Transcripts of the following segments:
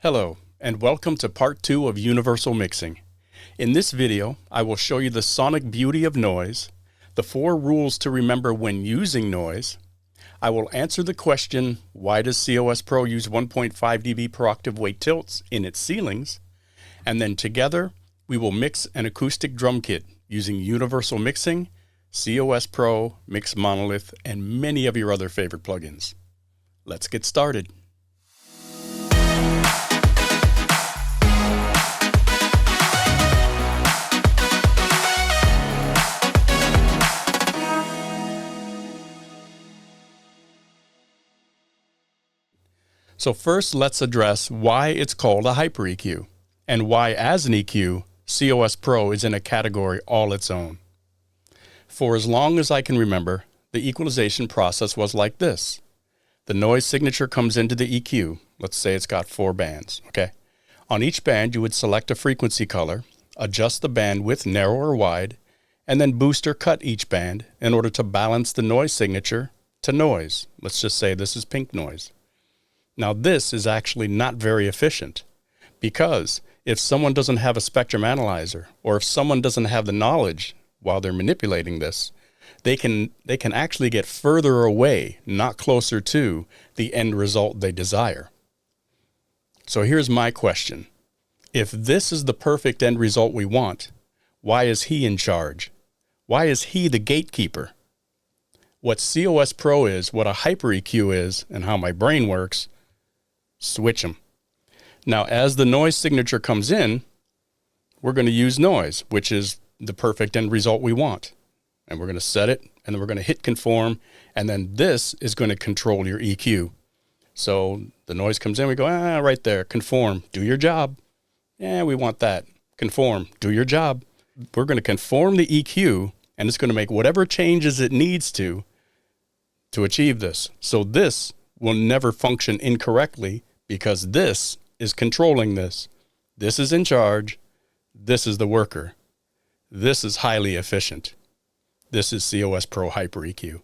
Hello, and welcome to part 2 of Universal Mixing. In this video, I will show you the sonic beauty of noise, the 4 rules to remember when using noise. I will answer the question, why does COS Pro use 1.5 dB per octave weight tilts in its ceilings? And then together, we will mix an acoustic drum kit using Universal Mixing, COS Pro, Mix Monolith, and many of your other favorite plugins. Let's get started. So first, let's address why it's called a hyper EQ, and why as an EQ, COS Pro is in a category all its own. For as long as I can remember, the equalization process was like this. The noise signature comes into the EQ. Let's say it's got 4 bands, okay? On each band, you would select a frequency color, adjust the bandwidth narrow or wide, and then boost or cut each band in order to balance the noise signature to noise. Let's just say this is pink noise. Now this is actually not very efficient, because if someone doesn't have a spectrum analyzer, or if someone doesn't have the knowledge while they're manipulating this, they can actually get further away, not closer to the end result they desire. So here's my question. If this is the perfect end result we want, why is he in charge? Why is he the gatekeeper? What COS Pro is, what a hyper EQ is, and how my brain works, switch them. Now, as the noise signature comes in, we're going to use noise, which is the perfect end result we want. And we're going to set it, and then we're going to hit conform, and then this is going to control your EQ. So the noise comes in, we go, right there, conform, do your job. Yeah, we want that. Conform, do your job. We're going to conform the EQ, and it's going to make whatever changes it needs to achieve this. So this will never function incorrectly, because this is controlling this. This is in charge. This is the worker. This is highly efficient. This is COS Pro Hyper EQ.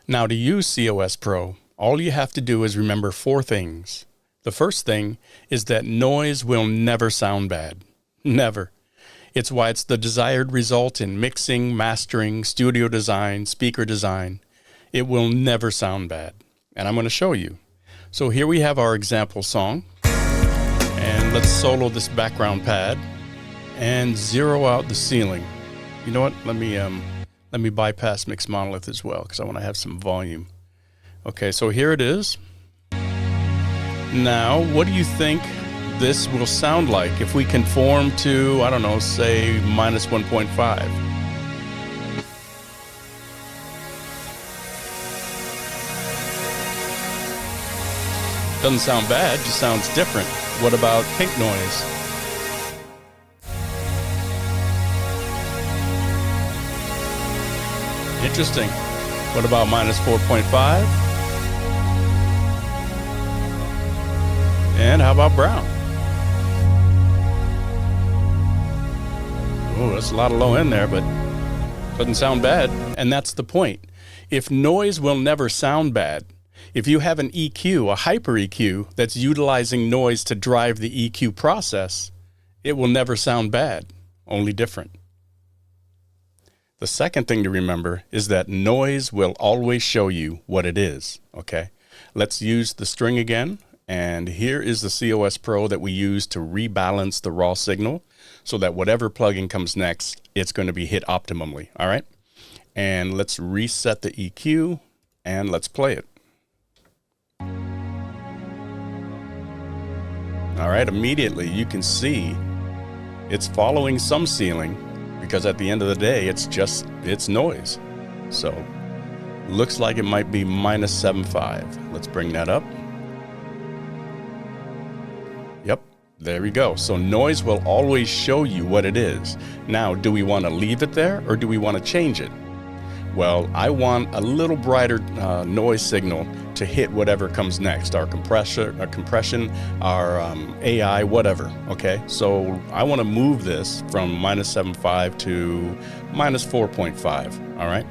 Now, to use COS Pro, all you have to do is remember 4 things. The first thing is that noise will never sound bad. Never. It's why it's the desired result in mixing, mastering, studio design, speaker design. It will never sound bad. And I'm going to show you. So here we have our example song, and let's solo this background pad and zero out the ceiling. You know what? Let me bypass Mix Monolith as well, because I want to have some volume. Okay, so here it is. Now, what do you think this will sound like if we conform to, I don't know, say -1.5? Doesn't sound bad, just sounds different. What about pink noise? Interesting. What about -4.5? And how about brown? Oh, that's a lot of low end there, but doesn't sound bad. And that's the point. If noise will never sound bad, if you have an EQ, a hyper EQ, that's utilizing noise to drive the EQ process, it will never sound bad, only different. The second thing to remember is that noise will always show you what it is, okay? Let's use the string again, and here is the COS Pro that we use to rebalance the raw signal so that whatever plugin comes next, it's going to be hit optimally, all right? And let's reset the EQ, and let's play it. All right, immediately you can see it's following some ceiling, because at the end of the day, it's noise. So looks like it might be -7.5. Let's bring that up. Yep, there we go. So noise will always show you what it is. Now, do we want to leave it there, or do we want to change it? Well, I want a little brighter noise signal to hit whatever comes next, our compression, our AI, whatever, okay? So I want to move this from -7.5 to -4.5, all right?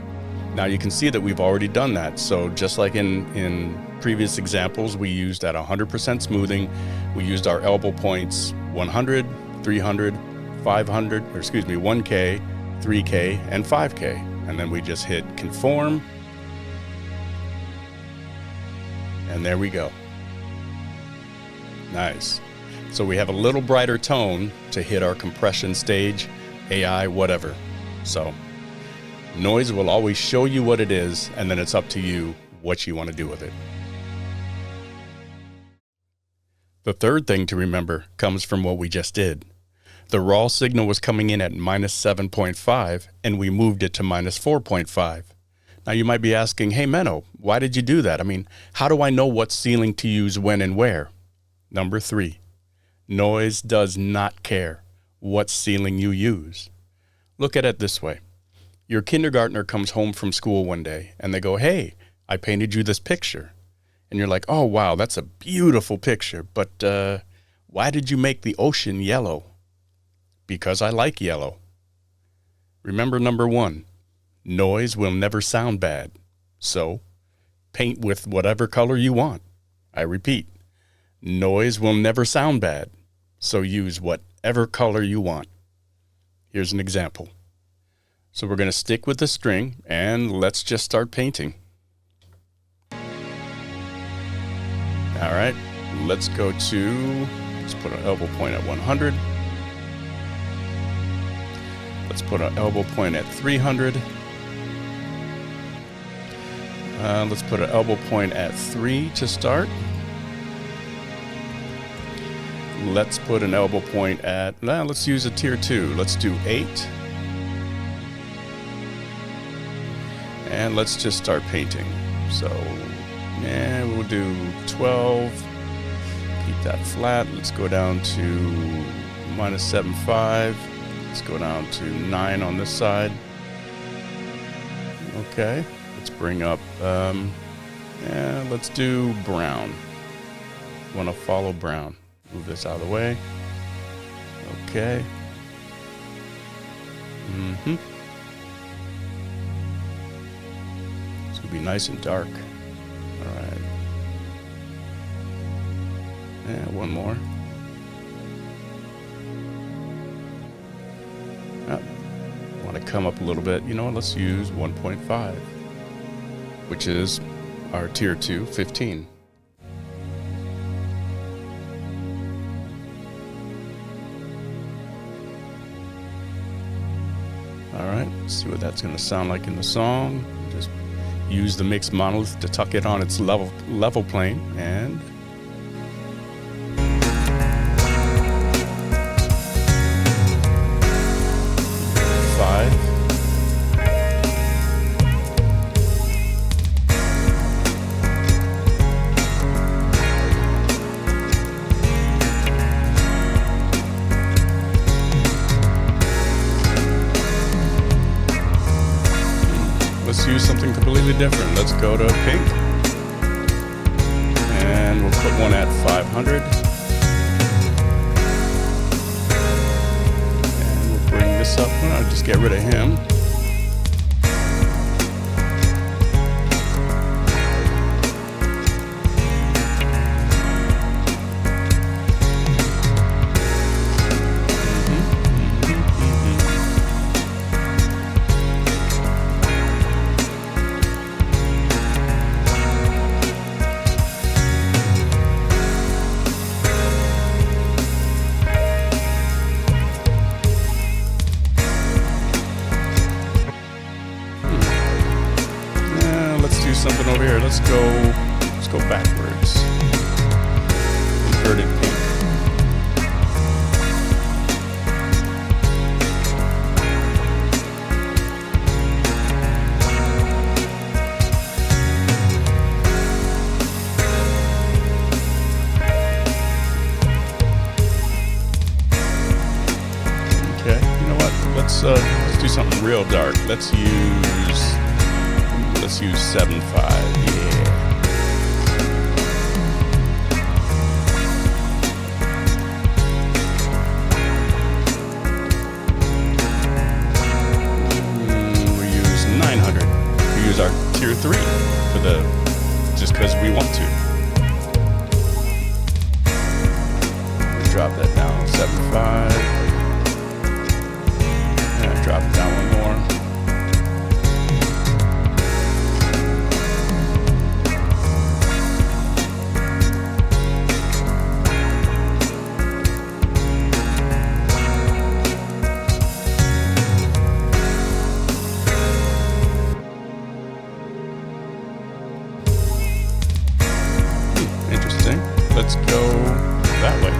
Now you can see that we've already done that. So just like in previous examples, we used at 100% smoothing. We used our elbow points 100, 300, 500, or excuse me, 1K, 3K, and 5K. And then we just hit conform. And there we go. Nice. So we have a little brighter tone to hit our compression stage, AI, whatever. So noise will always show you what it is, and then it's up to you what you want to do with it. The third thing to remember comes from what we just did. The raw signal was coming in at -7.5, and we moved it to -4.5. Now you might be asking, hey Menno, why did you do that? I mean, how do I know what ceiling to use when and where? Number 3, noise does not care what ceiling you use. Look at it this way. Your kindergartner comes home from school one day and they go, hey, I painted you this picture. And you're like, oh, wow, that's a beautiful picture. But why did you make the ocean yellow? Because I like yellow. Remember number 1, noise will never sound bad. So paint with whatever color you want. I repeat, noise will never sound bad. So use whatever color you want. Here's an example. So we're going to stick with the string and let's just start painting. All right, let's go to, let's put an elbow point at 100. Let's put an elbow point at 300. Let's put an elbow point at 3 to start. Let's put an elbow point at, let's use a tier 2. Let's do 8. And let's just start painting. So, we'll do 12. Keep that flat. Let's go down to -7.5. Let's go down to 9 on this side. Okay. Let's bring up, let's do brown. Want to follow brown. Move this out of the way. Okay. It's gonna be nice and dark. All right. And one more. Want to come up a little bit. You know what? Let's use 1.5, which is our tier 2, 15. All right, let's see what that's going to sound like in the song. Just use the mix Monolith to tuck it on its level plane, and let's use something completely different. Let's go to pink. And we'll put one at 500. And we'll bring this up. I'll just get rid of him. Something over here. Let's go backwards. Inverted pink. Okay, you know what? Let's do something real dark. Let's use 7.5. Yeah. We use 900. We use our tier 3 for just because we want to. drop that down, 7.5. And drop it down one more. Interesting. Let's go that way.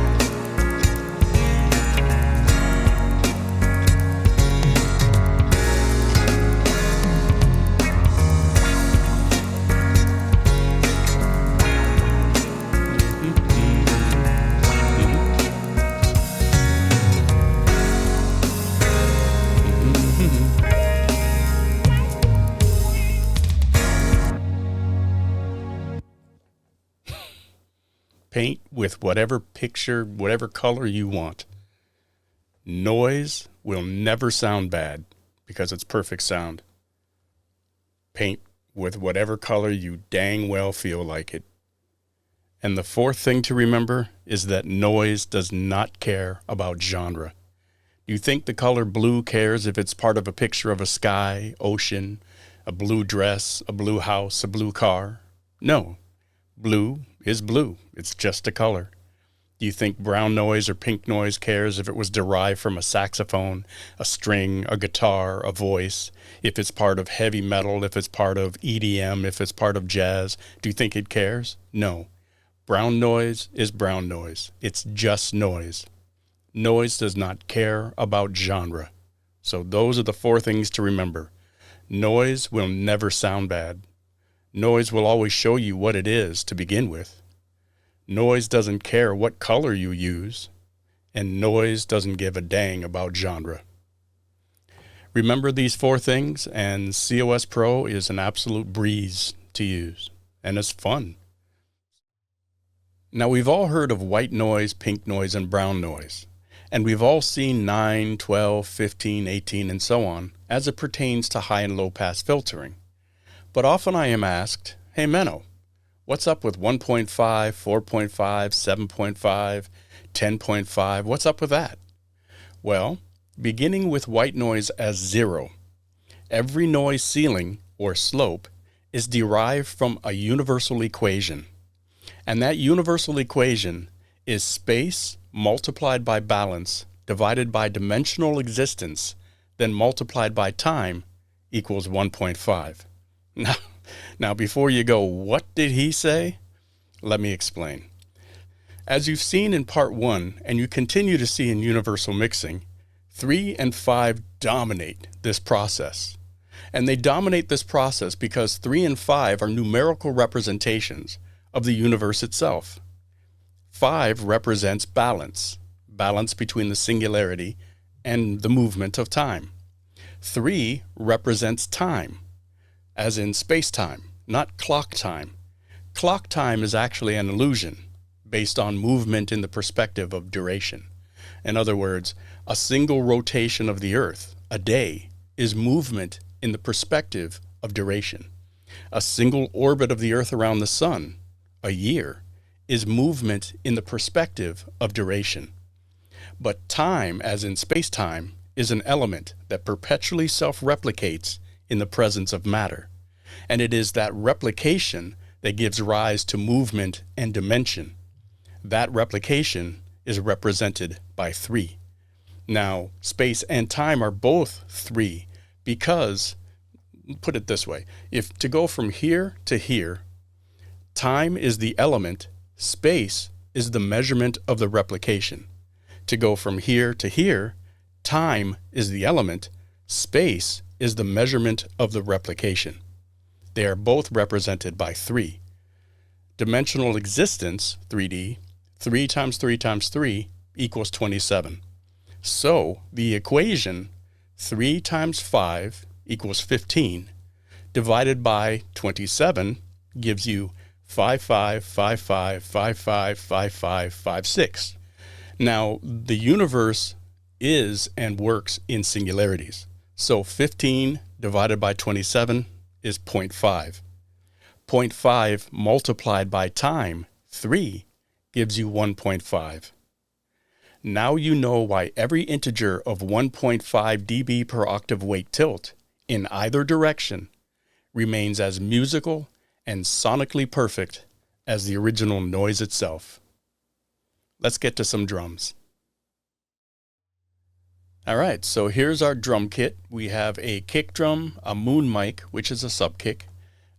Paint with whatever picture, whatever color you want. Noise will never sound bad because it's perfect sound. Paint with whatever color you dang well feel like it. And the fourth thing to remember is that noise does not care about genre. Do you think the color blue cares if it's part of a picture of a sky, ocean, a blue dress, a blue house, a blue car? No. Blue is blue. It's just a color. Do you think brown noise or pink noise cares if it was derived from a saxophone, a string, a guitar, a voice, if it's part of heavy metal, if it's part of EDM, if it's part of jazz? Do you think it cares? No. Brown noise is brown noise. It's just noise. Noise does not care about genre. So those are the four things to remember. Noise will never sound bad. Noise will always show you what it is to begin with. Noise doesn't care what color you use, and noise doesn't give a dang about genre. Remember these four things, and COS Pro is an absolute breeze to use, and it's fun. Now, we've all heard of white noise, pink noise, and brown noise, and we've all seen 9, 12, 15, 18, and so on as it pertains to high and low pass filtering. But often I am asked, hey Menno, what's up with 1.5, 4.5, 7.5, 10.5? What's up with that? Well, beginning with white noise as 0, every noise ceiling or slope is derived from a universal equation. And that universal equation is space multiplied by balance divided by dimensional existence, then multiplied by time equals 1.5. Now, before you go, what did he say? Let me explain. As you've seen in part 1, and you continue to see in Universal Mixing, 3 and 5 dominate this process. And they dominate this process because 3 and 5 are numerical representations of the universe itself. 5 represents balance between the singularity and the movement of time. 3 represents time, as in space-time, not clock time. Clock time is actually an illusion based on movement in the perspective of duration. In other words, a single rotation of the Earth, a day, is movement in the perspective of duration. A single orbit of the Earth around the Sun, a year, is movement in the perspective of duration. But time, as in space-time, is an element that perpetually self-replicates in the presence of matter. And it is that replication that gives rise to movement and dimension. That replication is represented by 3. Now, space and time are both 3 because, put it this way, if to go from here to here, time is the element, space is the measurement of the replication. To go from here to here, time is the element, space is the measurement of the replication. They are both represented by 3. Dimensional existence, 3D, 3 times 3 times 3 equals 27. So the equation 3 times 5 equals 15 divided by 27 gives you 5555555556. Now, the universe is and works in singularities. So 15 divided by 27 is 0.5. 0.5 multiplied by time, 3, gives you 1.5. Now you know why every integer of 1.5 dB per octave weight tilt in either direction remains as musical and sonically perfect as the original noise itself. Let's get to some drums. All right, so here's our drum kit. We have a kick drum, a moon mic, which is a sub kick,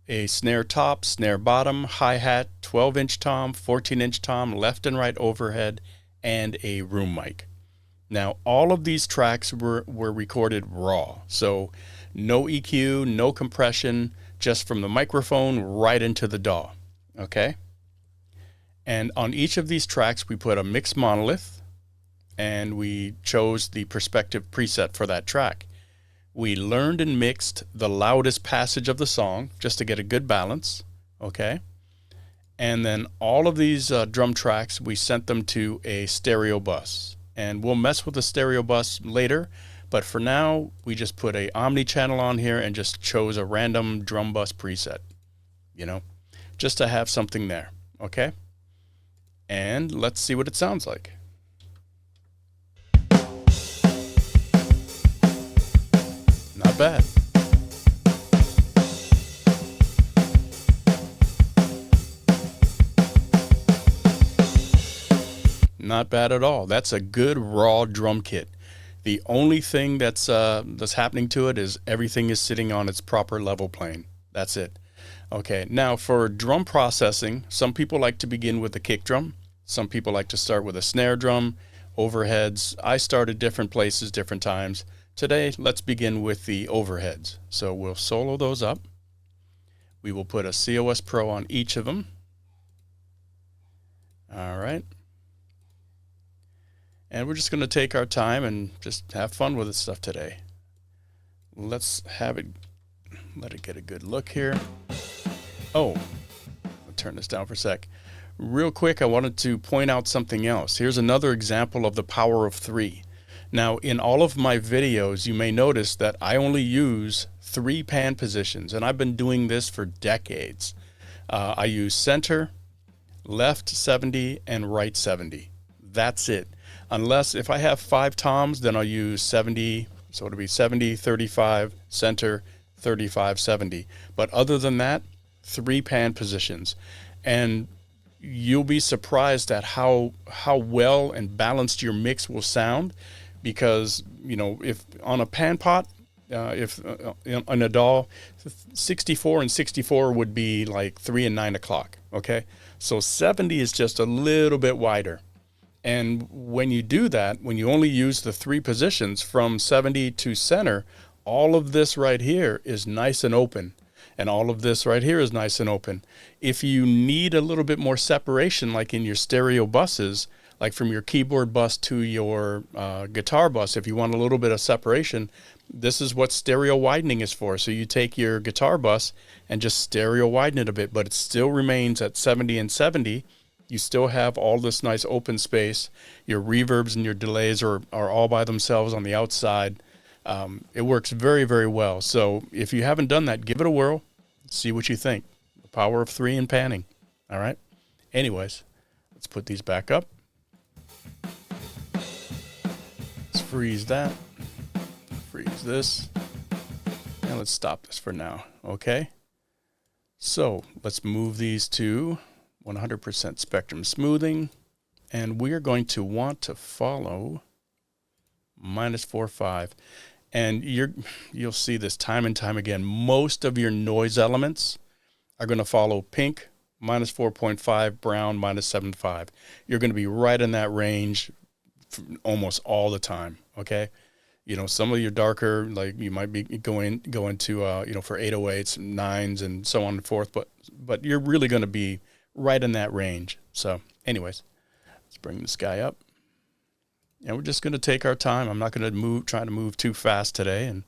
a snare top, snare bottom, hi-hat, 12-inch tom, 14-inch tom, left and right overhead, and a room mic. Now, all of these tracks were recorded raw, so no EQ, no compression, just from the microphone right into the DAW, okay? And on each of these tracks, we put a mixed monolith, and we chose the perspective preset for that track. We learned and mixed the loudest passage of the song just to get a good balance, okay? And then all of these drum tracks, we sent them to a stereo bus. And we'll mess with the stereo bus later, but for now, we just put a omni channel on here and just chose a random drum bus preset, you know, just to have something there, okay? And let's see what it sounds like. Not bad. Not bad at all. That's a good raw drum kit. The only thing that's happening to it is everything is sitting on its proper level plane. That's it. Okay, now for drum processing, some people like to begin with the kick drum. Some people like to start with a snare drum, overheads. I started different places, different times. Today, let's begin with the overheads. So we'll solo those up. We will put a COS Pro on each of them. All right. And we're just going to take our time and just have fun with this stuff today. Let's have it, let it get a good look here. Oh, I'll turn this down for a sec. Real quick, I wanted to point out something else. Here's another example of the power of 3. Now, in all of my videos, you may notice that I only use 3 pan positions, and I've been doing this for decades. I use center, left 70, and right 70. That's it. Unless if I have 5 toms, then I'll use 70, so it'll be 70, 35, center, 35, 70. But other than that, 3 pan positions. And you'll be surprised at how well and balanced your mix will sound, because, you know, if on a pan pot, in a DAW, 64 and 64 would be like 3 and 9 o'clock, okay? So 70 is just a little bit wider. And when you do that, when you only use the 3 positions from 70 to center, all of this right here is nice and open. And all of this right here is nice and open. If you need a little bit more separation, like in your stereo buses, like from your keyboard bus to your guitar bus, if you want a little bit of separation, this is what stereo widening is for. So you take your guitar bus and just stereo widen it a bit, but it still remains at 70 and 70. You still have all this nice open space. Your reverbs and your delays are all by themselves on the outside. It works very, very well. So if you haven't done that, give it a whirl. See what you think. The power of 3 in panning. All right. Anyways, let's put these back up. Let's freeze that. Freeze this. And let's stop this for now. Okay. So let's move these to 100% spectrum smoothing, and we are going to want to follow -4.5, and you'll see this time and time again. Most of your noise elements are going to follow pink -4.5, brown -7.5. You're going to be right in that range almost all the time. Okay, you know, some of your darker, like you might be going to you know, for 808s, 9s, and so on and forth, but you're really going to be right in that range. So anyways, let's bring this guy up, and we're just going to take our time. I'm not going to try to move too fast today. And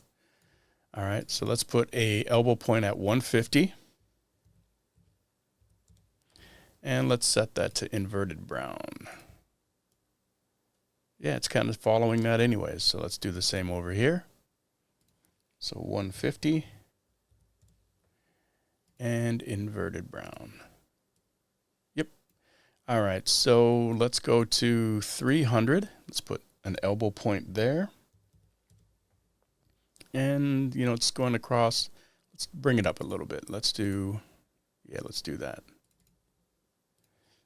all right, so let's put a elbow point at 150, and let's set that to inverted brown. Yeah, it's kind of following that anyways, so let's do the same over here. So 150 and inverted brown. All right, so let's go to 300. Let's put an elbow point there. And, you know, it's going across. Let's bring it up a little bit. Let's do that.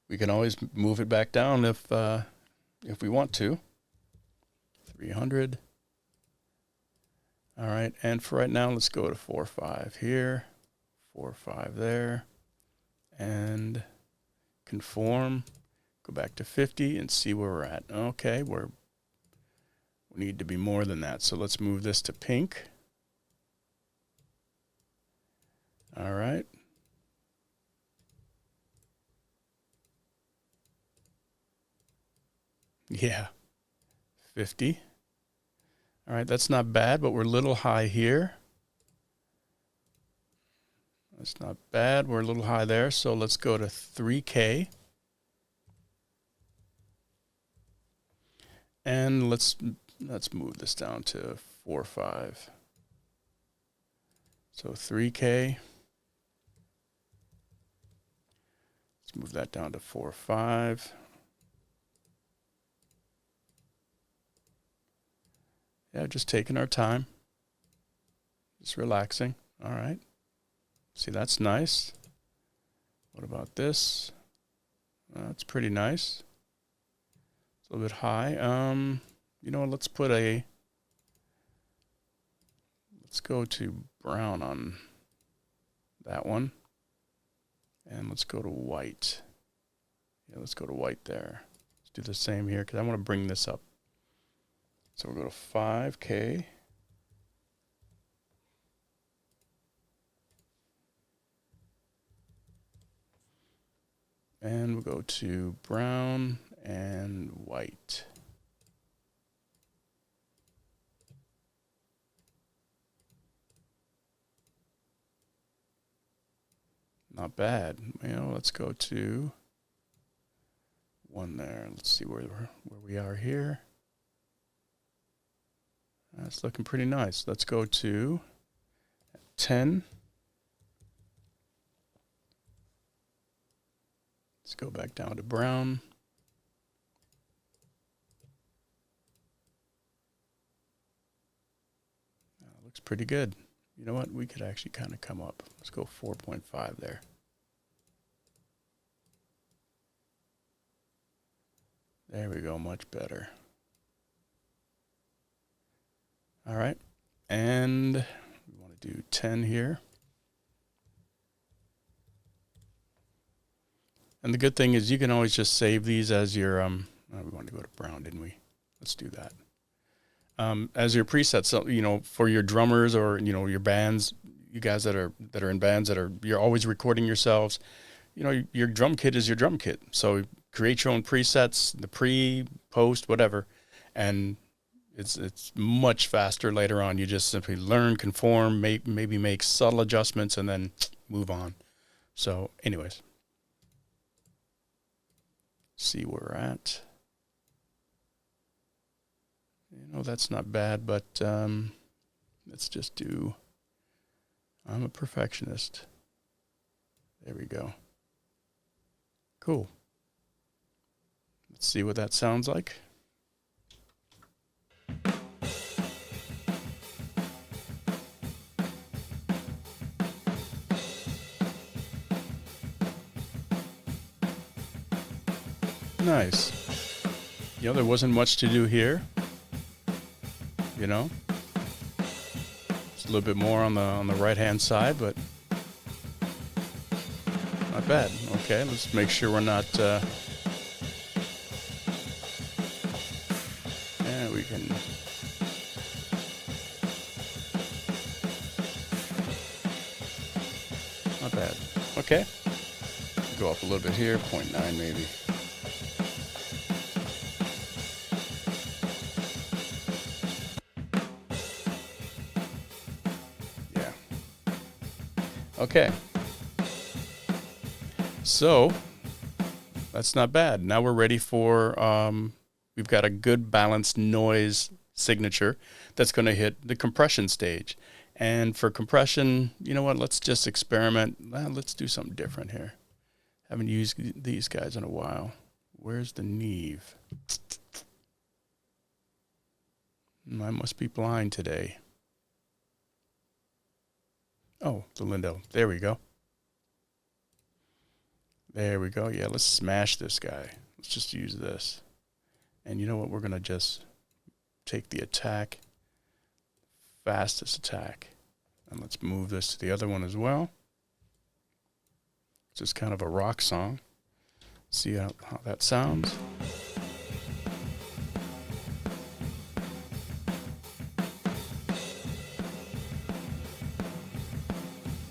We can always move it back down if we want to. 300. All right, and for right now, let's go to 4.5 here, 4.5 there, and conform. Go back to 50 and see where we're at. Okay, we need to be more than that. So let's move this to pink. All right. Yeah, 50. All right, that's not bad, but we're a little high here. That's not bad. We're a little high there. So let's go to 3K. And let's move this down to 4.5. So 3K. Let's move that down to 4.5. Yeah, just taking our time. Just relaxing. All right. See, that's nice. What about this? That's pretty nice. It's a little bit high. You know what, let's go to brown on that one. And let's go to white. Yeah, let's go to white there. Let's do the same here because I want to bring this up. So we'll go to 5K. And we'll go to brown and white. Not bad. You know, let's go to one there. Let's see where we are here. That's looking pretty nice. Let's go to 10. Let's go back down to brown. Looks pretty good. You know what? We could actually kind of come up. Let's go 4.5 there. There we go. Much better. All right. And we want to do 10 here. And the good thing is you can always just save these as your, we wanted to go to brown, didn't we? Let's do that. As your presets, so, you know, for your drummers or, you know, your bands, you guys that are in bands you're always recording yourselves, you know, your drum kit is your drum kit. So create your own presets, the pre, post, whatever. And it's much faster later on. You just simply learn, conform, maybe make subtle adjustments and then move on. So anyways. See where we're at. You know, that's not bad, but let's just do, I'm a perfectionist. There we go. Cool. Let's see what that sounds like. Nice. You know, there wasn't much to do here. You know, it's a little bit more on the right hand side, but not bad. Okay, let's make sure we're not. Yeah, we can. Not bad. Okay, go up a little bit here, 0.9 maybe. Okay, so that's not bad. Now we're ready for, we've got a good balanced noise signature that's going to hit the compression stage. And for compression, you know what, let's just experiment. Let's do something different here. Haven't used these guys in a while. Where's the Neve? I must be blind today. Oh, the Lindo. There we go. There we go. Yeah, let's smash this guy. Let's just use this. And you know what? We're going to just take the attack, fastest attack. And let's move this to the other one as well. It's just kind of a rock song. See how that sounds.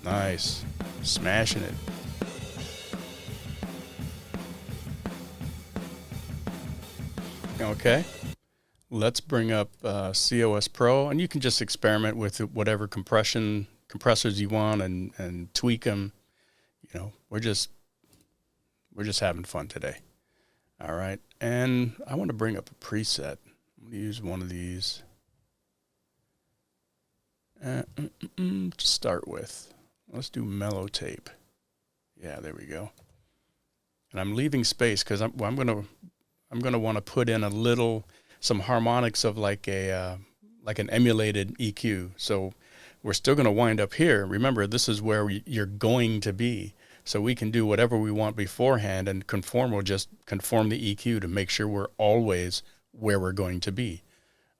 Nice. Smashing it. Okay. Let's bring up COS Pro, and you can just experiment with whatever compressors you want and tweak them. You know, we're just having fun today. All right. And I want to bring up a preset. I'm going to use one of these to start with. Let's do mellow tape. Yeah, there we go. And I'm leaving space because I'm gonna want to put in some harmonics of like an emulated EQ. So we're still gonna wind up here. Remember, this is where you're going to be. So we can do whatever we want beforehand, and Conform will just conform the EQ to make sure we're always where we're going to be.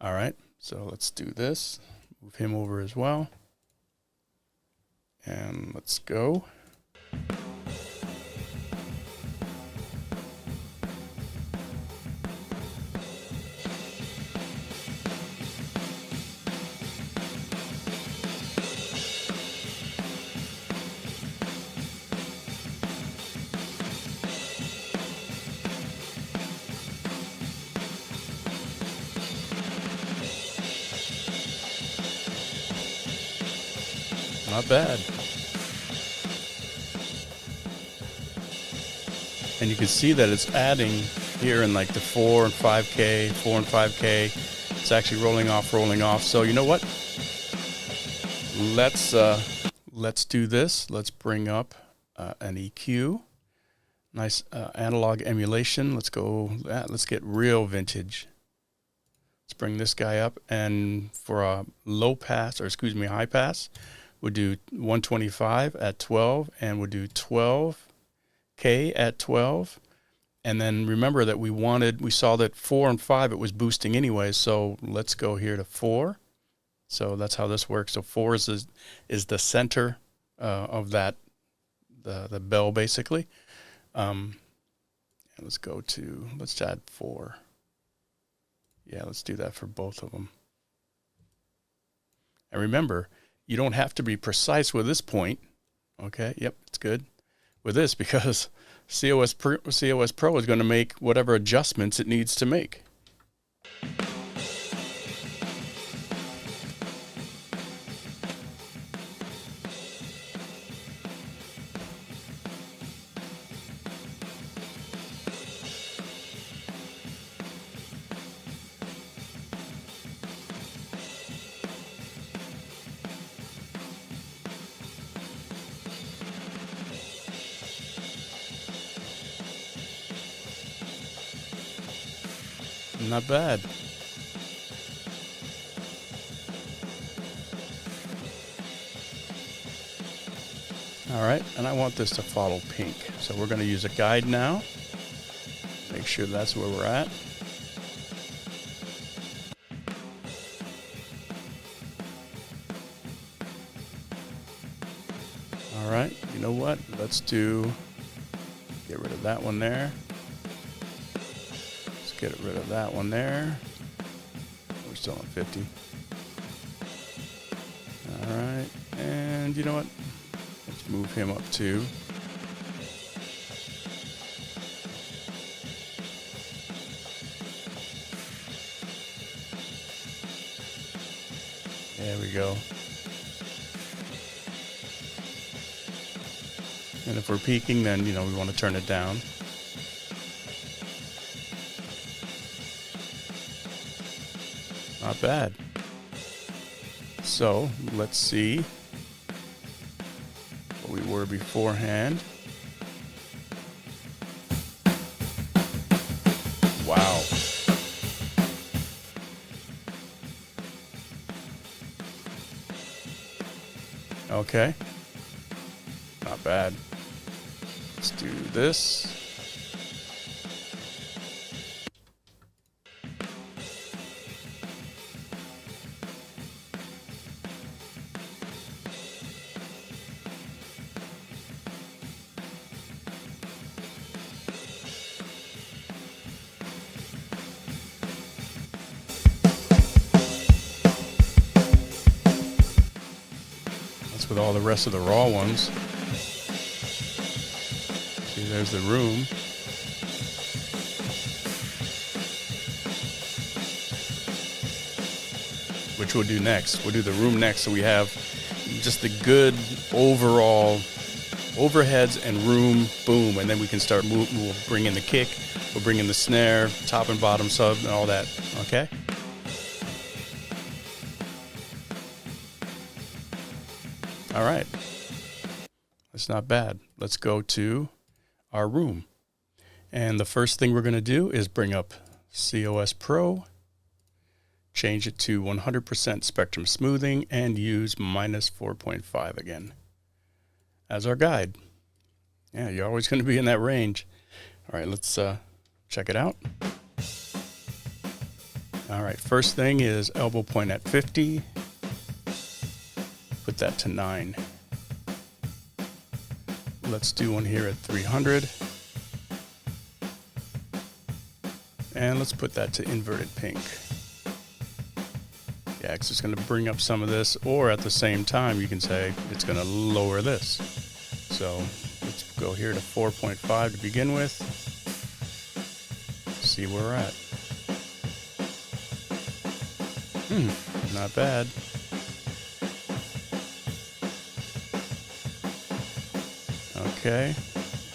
All right. So let's do this. Move him over as well. And let's go. Not bad. And you can see that it's adding here in like the 4 and 5K, 4 and 5K. It's actually rolling off. So you know what? Let's do this. Let's bring up an EQ. Nice analog emulation. Let's go. Let's get real vintage. Let's bring this guy up, and for a high pass, we'll do 125 at 12, and we'll do 12K at 12. And then remember that we saw that 4 and 5, it was boosting anyway, so let's go here to 4. So that's how this works. So 4 is the center of that, the bell basically. And let's add 4. Yeah, let's do that for both of them. And remember, you don't have to be precise with this point. Okay, yep, it's good with this because COS Pro is going to make whatever adjustments it needs to make. Not bad. All right, and I want this to follow pink. So we're going to use a guide now. Make sure that's where we're at. All right, you know what? Let's get rid of that one there. Get rid of that one there. We're still on 50. All right, and you know what? Let's move him up too. There we go. And if we're peaking, then we want to turn it down. Not bad. So let's see what we were beforehand. Wow. Okay. Not bad. Let's do this. That's with all the rest of the raw ones. See, there's the room. Which we'll do next. We'll do the room next, so we have just the good overall overheads and room, boom, and then we can start moving. We'll bring in the kick, we'll bring in the snare, top and bottom sub, and all that. Okay. All right. That's not bad. Let's go to our room. And the first thing we're going to do is bring up COS Pro, change it to 100% spectrum smoothing, and use -4.5 again as our guide. Yeah, you're always going to be in that range. All right, let's check it out. All right, first thing is elbow point at 50. Put that to 9. Let's do one here at 300. And let's put that to inverted pink. Yeah, because it's going to bring up some of this, or at the same time, you can say it's going to lower this. So let's go here to 4.5 to begin with. See where we're at. Not bad. Okay,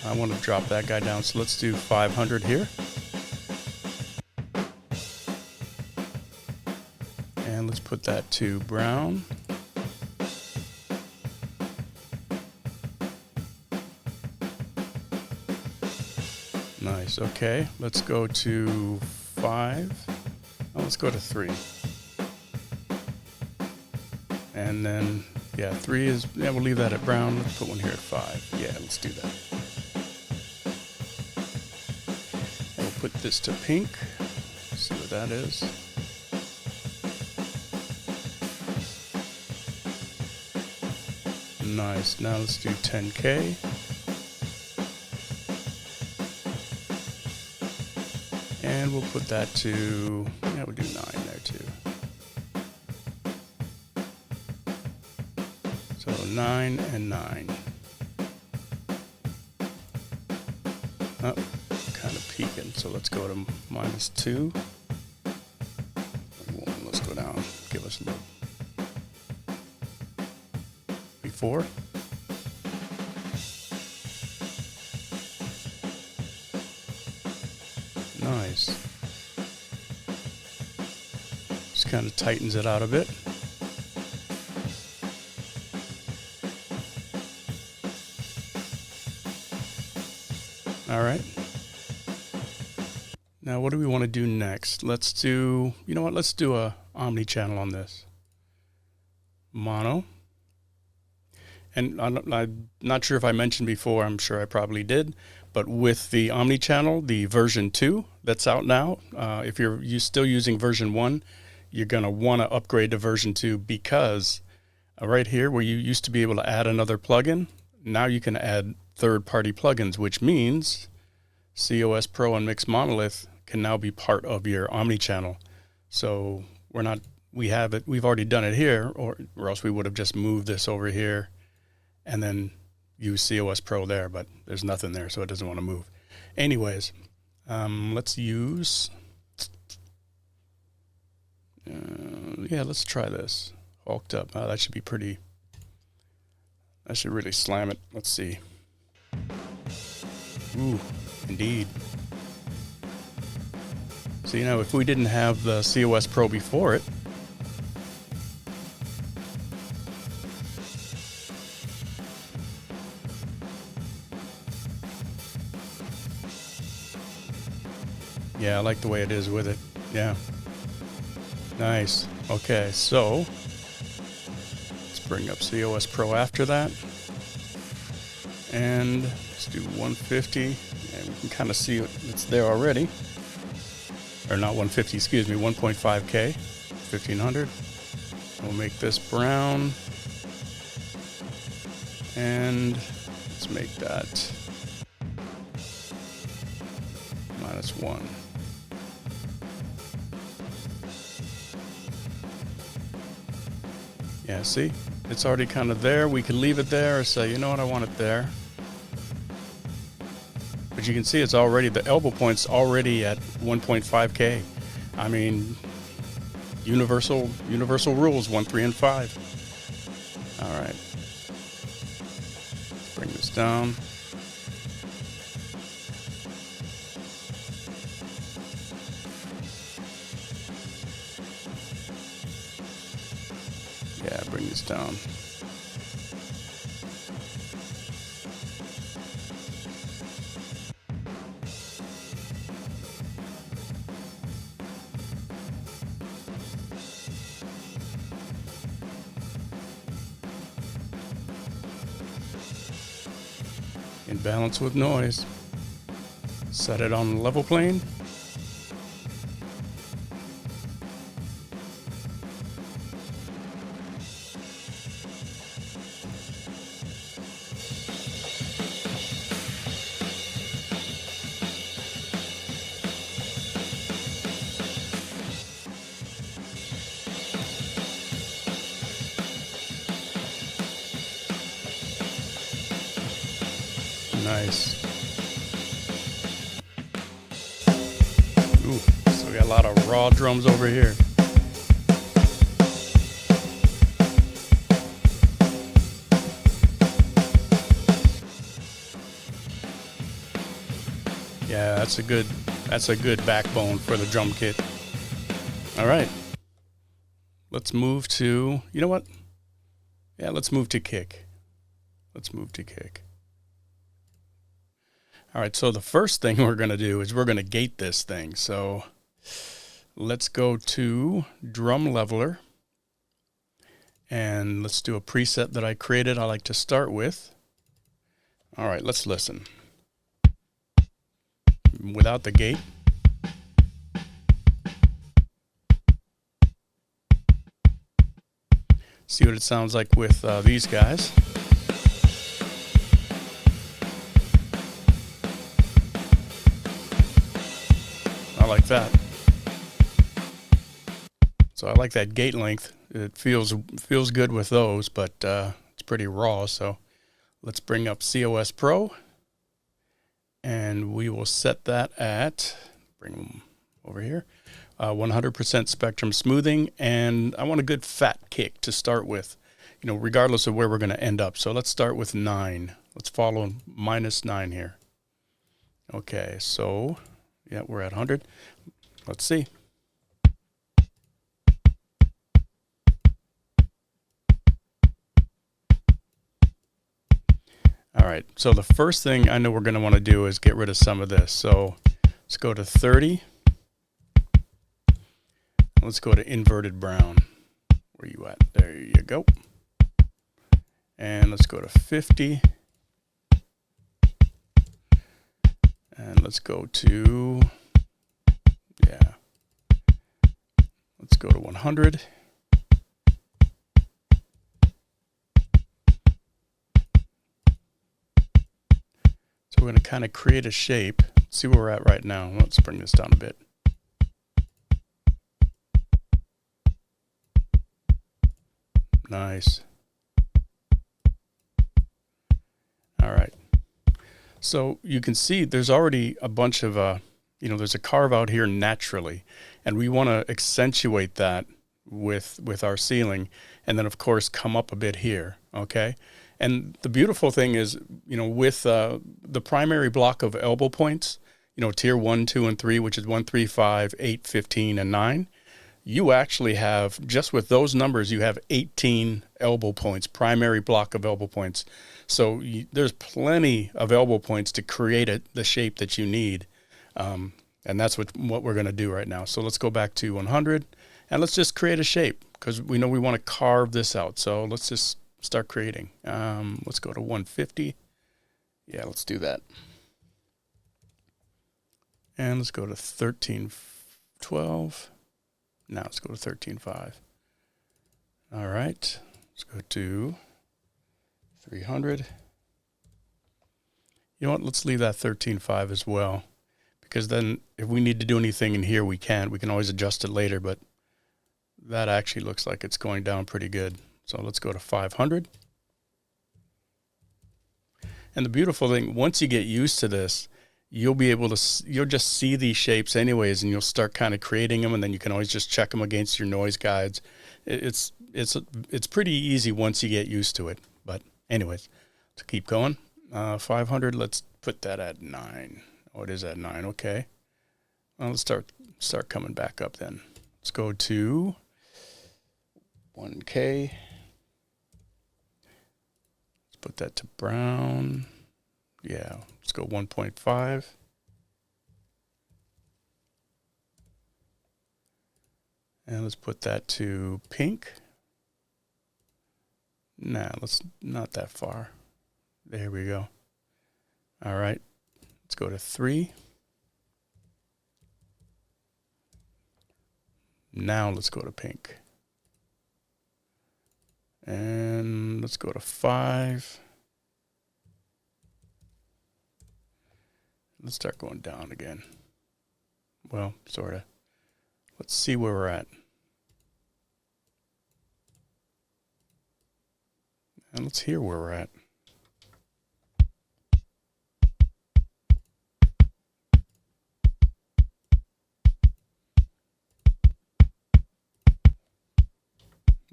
I want to drop that guy down, so let's do 500 here. And let's put that to brown. Nice, okay, let's go to 5. Oh, let's go to 3. And then, yeah, 3 is, yeah, we'll leave that at brown. Let's put one here at 5. Yeah, let's do that. And we'll put this to pink. See what that is. Nice. Now let's do 10K. And we'll put that to, yeah, we'll do 9 there too. So 9 and 9. Oh, kind of peaking. So let's go to -2. Let's go down. Give us a little. Before. Nice. Just kind of tightens it out a bit. All right. Now, what do we want to do next? Let's do, you know what? Let's do a omni channel on this. Mono. And I'm not sure if I mentioned before, I'm sure I probably did, but with the omni channel, the version 2 that's out now, if you're still using version 1, you're going to want to upgrade to version 2 because right here where you used to be able to add another plugin, now you can add third-party plugins, which means COS Pro and Mix Monolith can now be part of your omni channel. So we've already done it here, or else we would have just moved this over here and then use COS Pro there, but there's nothing there, so it doesn't want to move. Anyways, let's use, yeah, let's try this. Hulked up. That should be pretty, that should really slam it. Let's see. Ooh, indeed. So, you know, if we didn't have the COS Pro before it, yeah, I like the way it is with it. Yeah. Nice. Okay, so let's bring up COS Pro after that. And let's do 150, and we can kind of see it's there already. Or not 150, excuse me, 1.5K, 1500. We'll make this brown. And let's make that -1. Yeah, see? It's already kind of there. We could leave it there or say, you know what, I want it there. But you can see it's already, the elbow point's already at 1.5K. I mean, universal rules, 1, 3, and 5. All right. Let's bring this down. Yeah, bring this down. In balance with noise. Set it on the level plane. Nice. Ooh, so we got a lot of raw drums over here. Yeah, that's a good backbone for the drum kit. All right. Let's move to, you know what? Yeah, let's move to kick. Let's move to kick. All right, so the first thing we're going to do is we're going to gate this thing. So let's go to Drum Leveler, and let's do a preset that I created I like to start with. All right, let's listen. Without the gate. See what it sounds like with these guys. I like that. So I like that gate length. It feels good with those, but it's pretty raw. So let's bring up COS Pro, and we will set that at, bring them over here, 100% spectrum smoothing, and I want a good fat kick to start with, you know, regardless of where we're going to end up. So let's start with 9. Let's follow -9 here. Okay, so yeah, we're at 100. Let's see. All right, so the first thing I know we're going to want to do is get rid of some of this. So let's go to 30. Let's go to inverted brown. Where you at? There you go. And let's go to 50. And let's go to, yeah, let's go to 100. So we're going to kind of create a shape. Let's see where we're at right now. Let's bring this down a bit. Nice. All right. So you can see there's already a bunch of, there's a carve out here naturally, and we want to accentuate that with our ceiling, and then of course come up a bit here, okay? And the beautiful thing is, with the primary block of elbow points, tier 1, 2, and 3, which is 1, 3, 5, 8, 15, and 9, you actually have, just with those numbers, you have 18 elbow points, primary block of elbow points. So there's plenty of elbow points to create the shape that you need. And that's what we're going to do right now. So let's go back to 100. And let's just create a shape because we know we want to carve this out. So let's just start creating. Let's go to 150. Yeah, let's do that. And let's go to 1312. Now let's go to 13.5. All right, let's go to 300. You know what, let's leave that 13.5 as well, because then if we need to do anything in here, we can always adjust it later, but that actually looks like it's going down pretty good. So let's go to 500. And the beautiful thing, once you get used to this, you'll be able to, you'll just see these shapes anyways, and you'll start kind of creating them, and then you can always just check them against your noise guides. It's pretty easy once you get used to it. But anyways, to keep going, 500, let's put that at 9. Oh, it is at 9, okay. Well, let's start coming back up then. Let's go to 1K. Let's put that to brown. Yeah, let's go 1.5. And let's put that to pink. Nah, let's not that far. There we go. All right, let's go to 3. Now let's go to pink. And let's go to 5. Let's start going down again. Well, sort of. Let's see where we're at. And let's hear where we're at.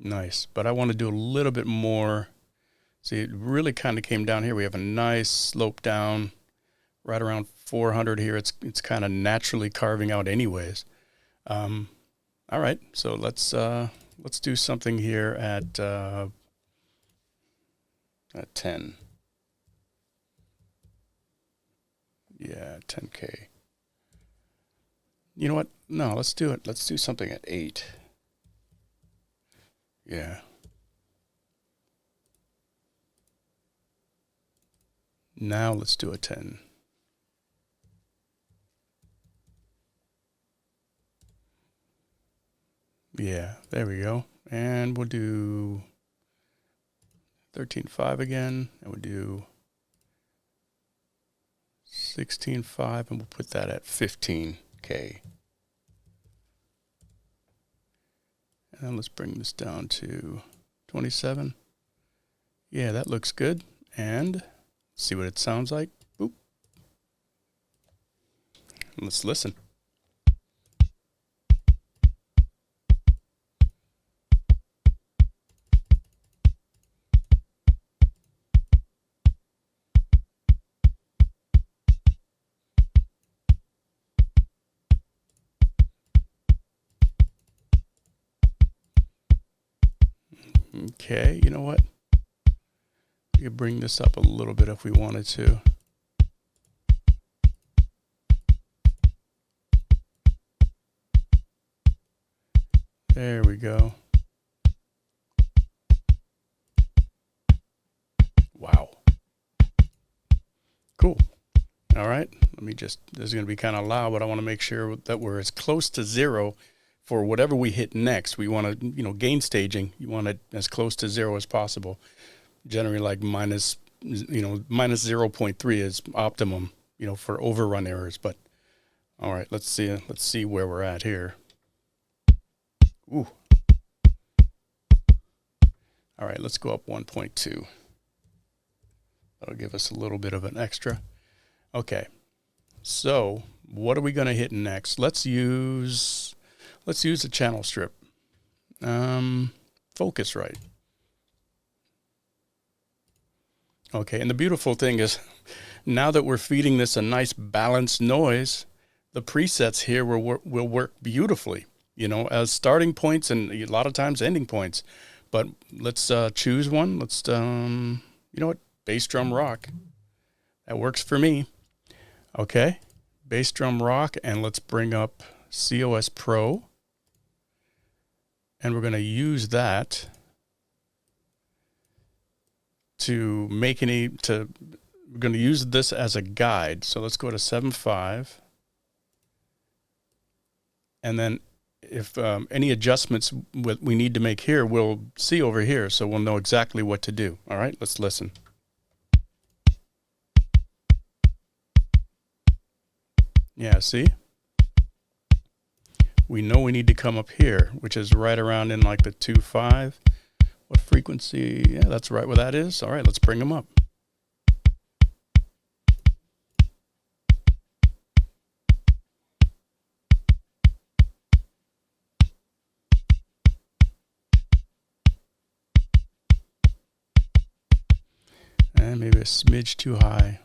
Nice, but I want to do a little bit more. See, it really kind of came down here. We have a nice slope down right around 400 here. It's kind of naturally carving out anyways. All right, so let's do something here at 10. Yeah, 10K. You know what? No, let's do it. Let's do something at 8. Yeah. Now let's do a 10. Yeah, there we go. And we'll do 13.5 again, and we'll do 16.5, and we'll put that at 15K. And let's bring this down to 27. Yeah, that looks good. And see what it sounds like. Boop. Let's listen. Okay, you know what? We could bring this up a little bit if we wanted to. There we go. Wow. Cool. All right. Let me just, this is going to be kind of loud, but I want to make sure that we're as close to 0 for whatever we hit next. We want to, gain staging. You want it as close to 0 as possible. Generally like minus 0.3 is optimum, for overrun errors. But all right, let's see where we're at here. Ooh. All right, let's go up 1.2. That'll give us a little bit of an extra. Okay, so what are we going to hit next? Let's use a channel strip. Focusrite. Okay, and the beautiful thing is, now that we're feeding this a nice balanced noise, the presets here will work beautifully, as starting points and a lot of times ending points. But let's choose one. Let's, you know what, bass drum rock. That works for me. Okay, bass drum rock, and let's bring up COS Pro. And we're going to use that to make we're going to use this as a guide. So let's go to 7.5. And then if any adjustments we need to make here, we'll see over here. So we'll know exactly what to do. All right, let's listen. Yeah, see? We know we need to come up here, which is right around in like the 2.5. What frequency? Yeah, that's right where that is. All right, let's bring them up. And maybe a smidge too high.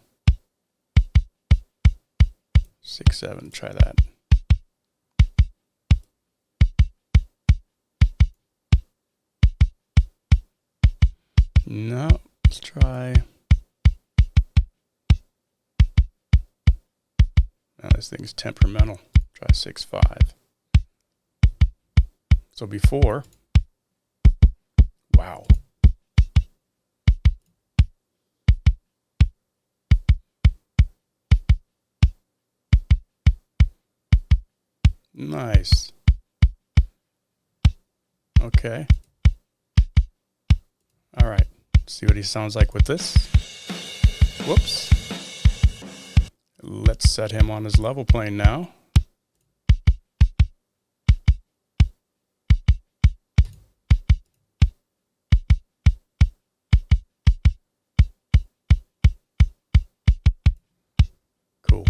6.7, try that. No, let's try. Now this thing's temperamental. Try 6.5. So before, wow. Nice. Okay. All right. See what he sounds like with this. Whoops. Let's set him on his level plane now. Cool.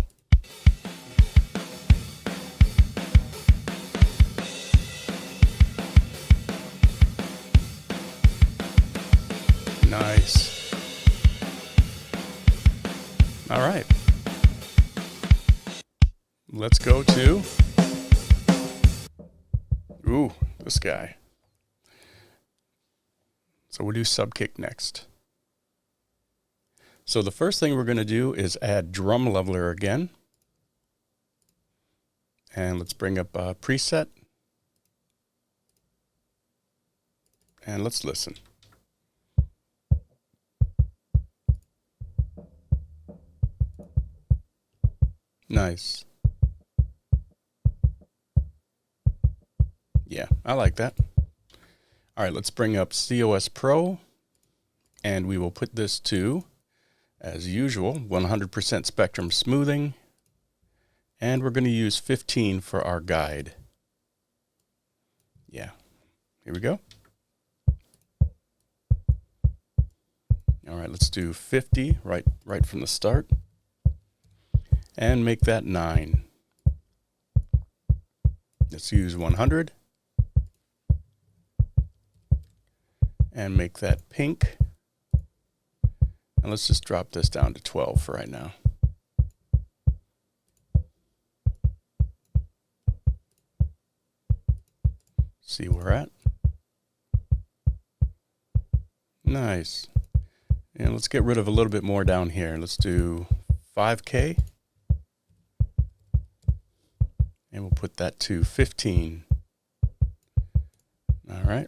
Nice. All right. Let's go to, this guy. So we'll do subkick next. So the first thing we're going to do is add drum leveler again. And let's bring up a preset. And let's listen. Nice. Yeah, I like that. All right, let's bring up COS Pro, and we will put this to, as usual, 100% spectrum smoothing, and we're going to use 15 for our guide. Yeah, here we go. All right, let's do 50 right from the start, and make that 9. Let's use 100. And make that pink. And let's just drop this down to 12 for right now. See where we're at. Nice. And let's get rid of a little bit more down here. Let's do 5K. And we'll put that to 15. All right.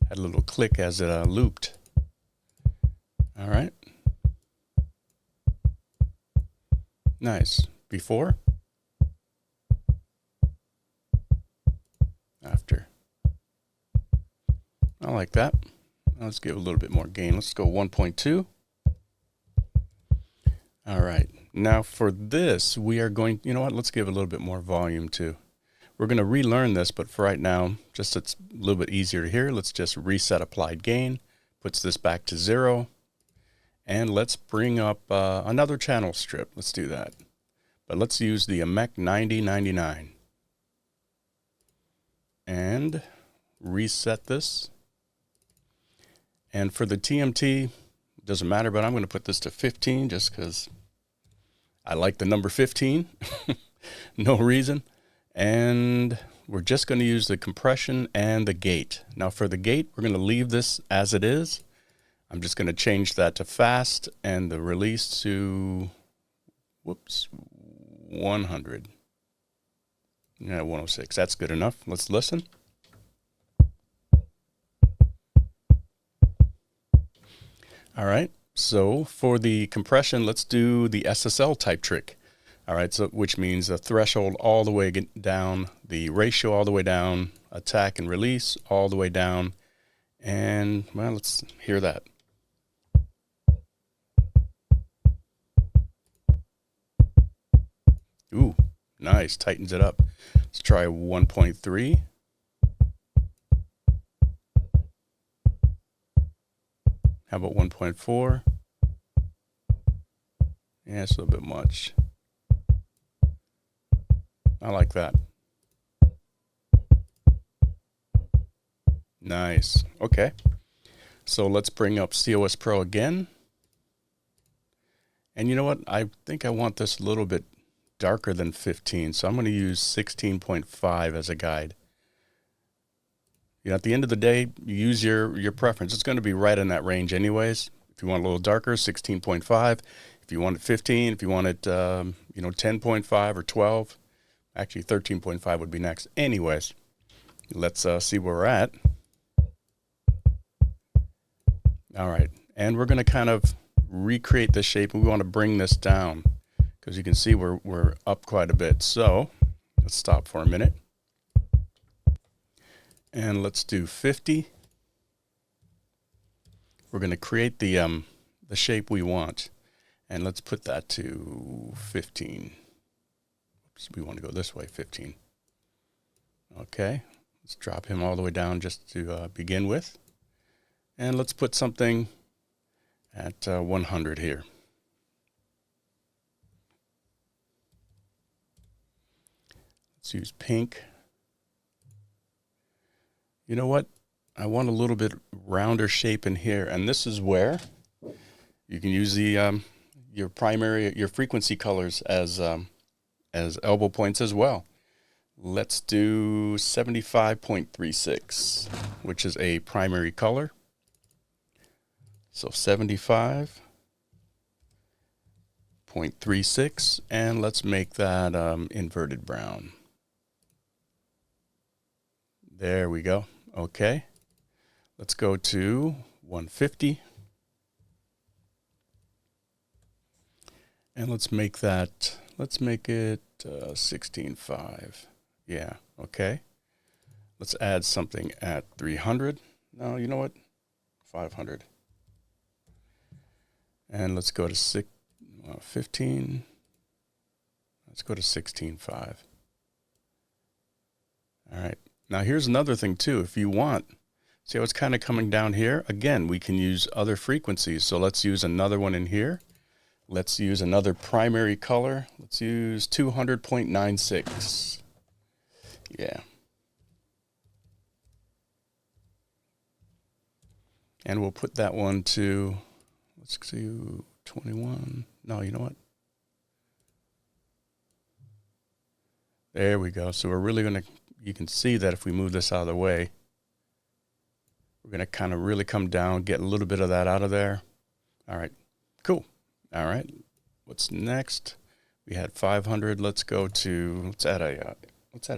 Had a little click as it looped. All right. Nice. Before. After. I like that. Let's give a little bit more gain. Let's go 1.2. All right. Now for this, we are going, you know what? Let's give a little bit more volume too. We're going to relearn this, but for right now, just it's a little bit easier to hear. Let's just reset applied gain, puts this back to 0. And let's bring up another channel strip. Let's do that. But let's use the Ayaic 9099. And reset this. And for the TMT, doesn't matter, but I'm going to put this to 15 just because I like the number 15. No reason. And we're just going to use the compression and the gate. Now for the gate, we're going to leave this as it is. I'm just going to change that to fast and the release to, whoops, 100. Yeah, 106. That's good enough. Let's listen. All right. So for the compression, let's do the SSL type trick. All right. So which means the threshold all the way down, the ratio all the way down, attack and release all the way down. And well, let's hear that. Ooh, nice. Tightens it up. Let's try 1.3. How about 1.4? Yeah, it's a little bit much. I like that. Nice. Okay. So let's bring up COS Pro again. And you know what? I think I want this a little bit darker than 15. So I'm going to use 16.5 as a guide. You know, at the end of the day, you use your preference. It's going to be right in that range anyways. If you want a little darker, 16.5. If you want it 15, if you want it, 10.5 or 12. Actually, 13.5 would be next. Anyways, let's see where we're at. All right. And we're going to kind of recreate this shape. We want to bring this down because you can see we're up quite a bit. So let's stop for a minute. And let's do 50. We're going to create the shape we want. And let's put that to 15. Oops, we want to go this way, 15. Okay. Let's drop him all the way down just to begin with. And let's put something at 100 here. Let's use pink. You know what? I want a little bit rounder shape in here, and this is where you can use the your frequency colors as elbow points as well. Let's do 75.36, which is a primary color. So 75.36, and let's make that inverted brown. There we go. Okay. Let's go to 150. And let's make it 16.5. Yeah, okay. Let's add something at 300. No, you know what? 500. And let's go to 15. Let's go to 16.5. All right. Now here's another thing too. If you want, see how it's kind of coming down here? Again, we can use other frequencies. So let's use another one in here. Let's use another primary color. Let's use 200.96. Yeah. And we'll put that one to, let's see, 21. No, you know what? There we go. So we're really going to, you can see that if we move this out of the way, we're going to kind of really come down, get a little bit of that out of there. All right, cool. All right, what's next? We had 500. Let's go to, let's add a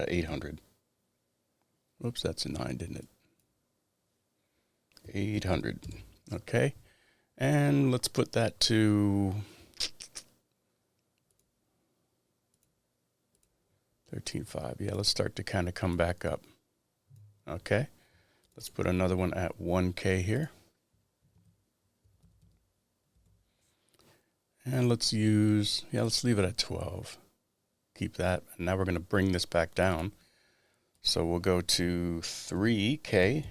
800. Whoops, that's a 9, didn't it? 800. Okay, and let's put that to 13.5. Yeah, let's start to kind of come back up. Okay, let's put another one at 1K here. And let's use, let's leave it at 12. Keep that. And now we're going to bring this back down. So we'll go to 3K.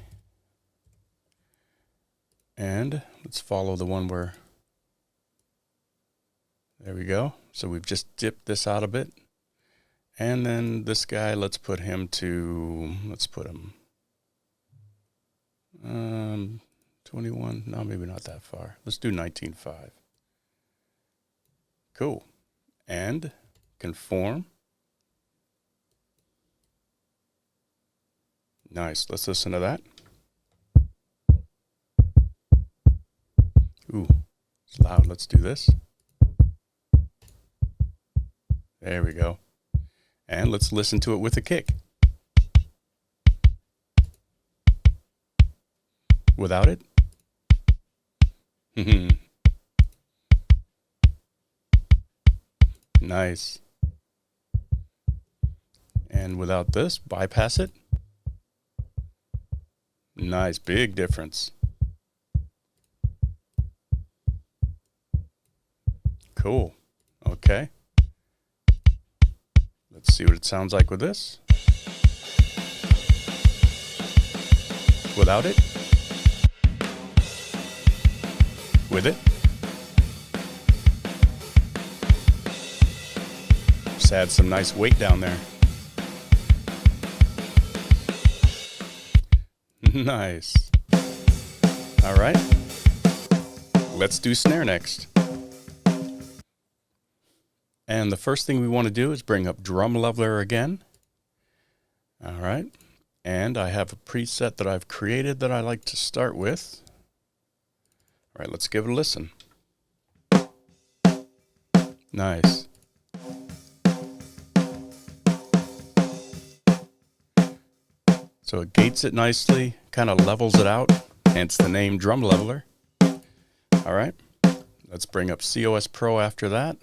And let's follow the one where, there we go. So we've just dipped this out a bit. And then this guy, let's put him 21. No, maybe not that far. Let's do 19.5. Cool. And conform. Nice. Let's listen to that. Ooh, it's loud. Let's do this. There we go. And let's listen to it with a kick. Without it? Nice. And without this, bypass it. Nice, big difference. Cool. Okay. Let's see what it sounds like with this. Without it. With it. Just add some nice weight down there. Nice. All right. Let's do snare next. And the first thing we want to do is bring up drum leveler again. All right. And I have a preset that I've created that I like to start with. All right, let's give it a listen. Nice. So it gates it nicely, kind of levels it out, hence the name drum leveler. All right, let's bring up COS Pro after that.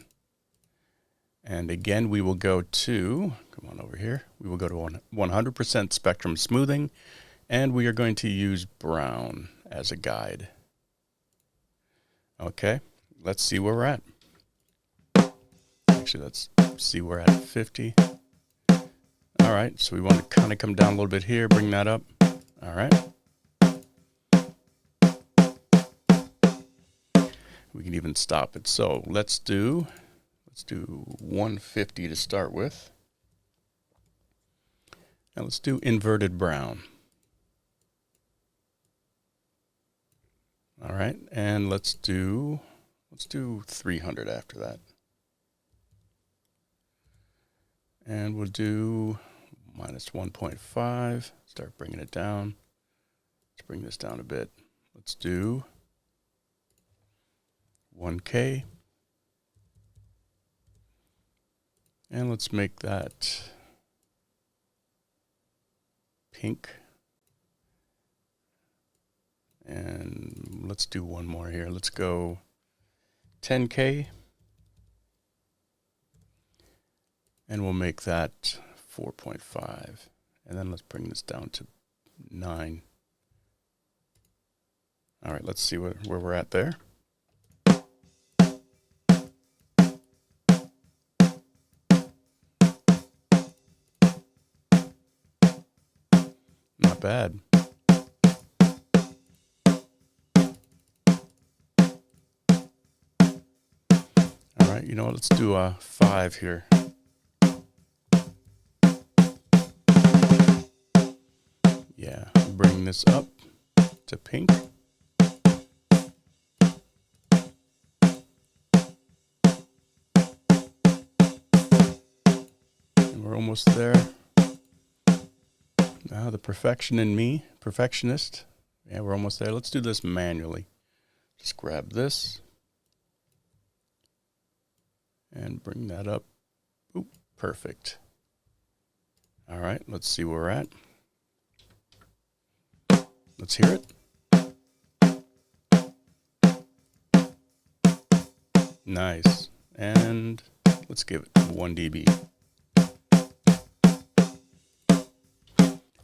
And again, we will go to, come on over here, we will go to 100% spectrum smoothing, and we are going to use brown as a guide. Okay, let's see where we're at. Actually, let's see we're at 50. All right, so we want to kind of come down a little bit here, bring that up. All right. We can even stop it. So let's do 150 to start with. Now let's do inverted brown. All right, and let's do 300 after that. And we'll do minus 1.5, start bringing it down. Let's bring this down a bit. Let's do 1K. And let's make that pink. And let's do one more here. Let's go 10K. And we'll make that 4.5. And then let's bring this down to 9. All right, let's see where we're at there. Not bad. All right, you know what? Let's do a 5 here. Yeah, bring this up to pink. And we're almost there. Now the perfectionist. Yeah, we're almost there. Let's do this manually. Just grab this and bring that up. Oop, perfect. All right, let's see where we're at. Let's hear it. Nice. And let's give it 1 dB.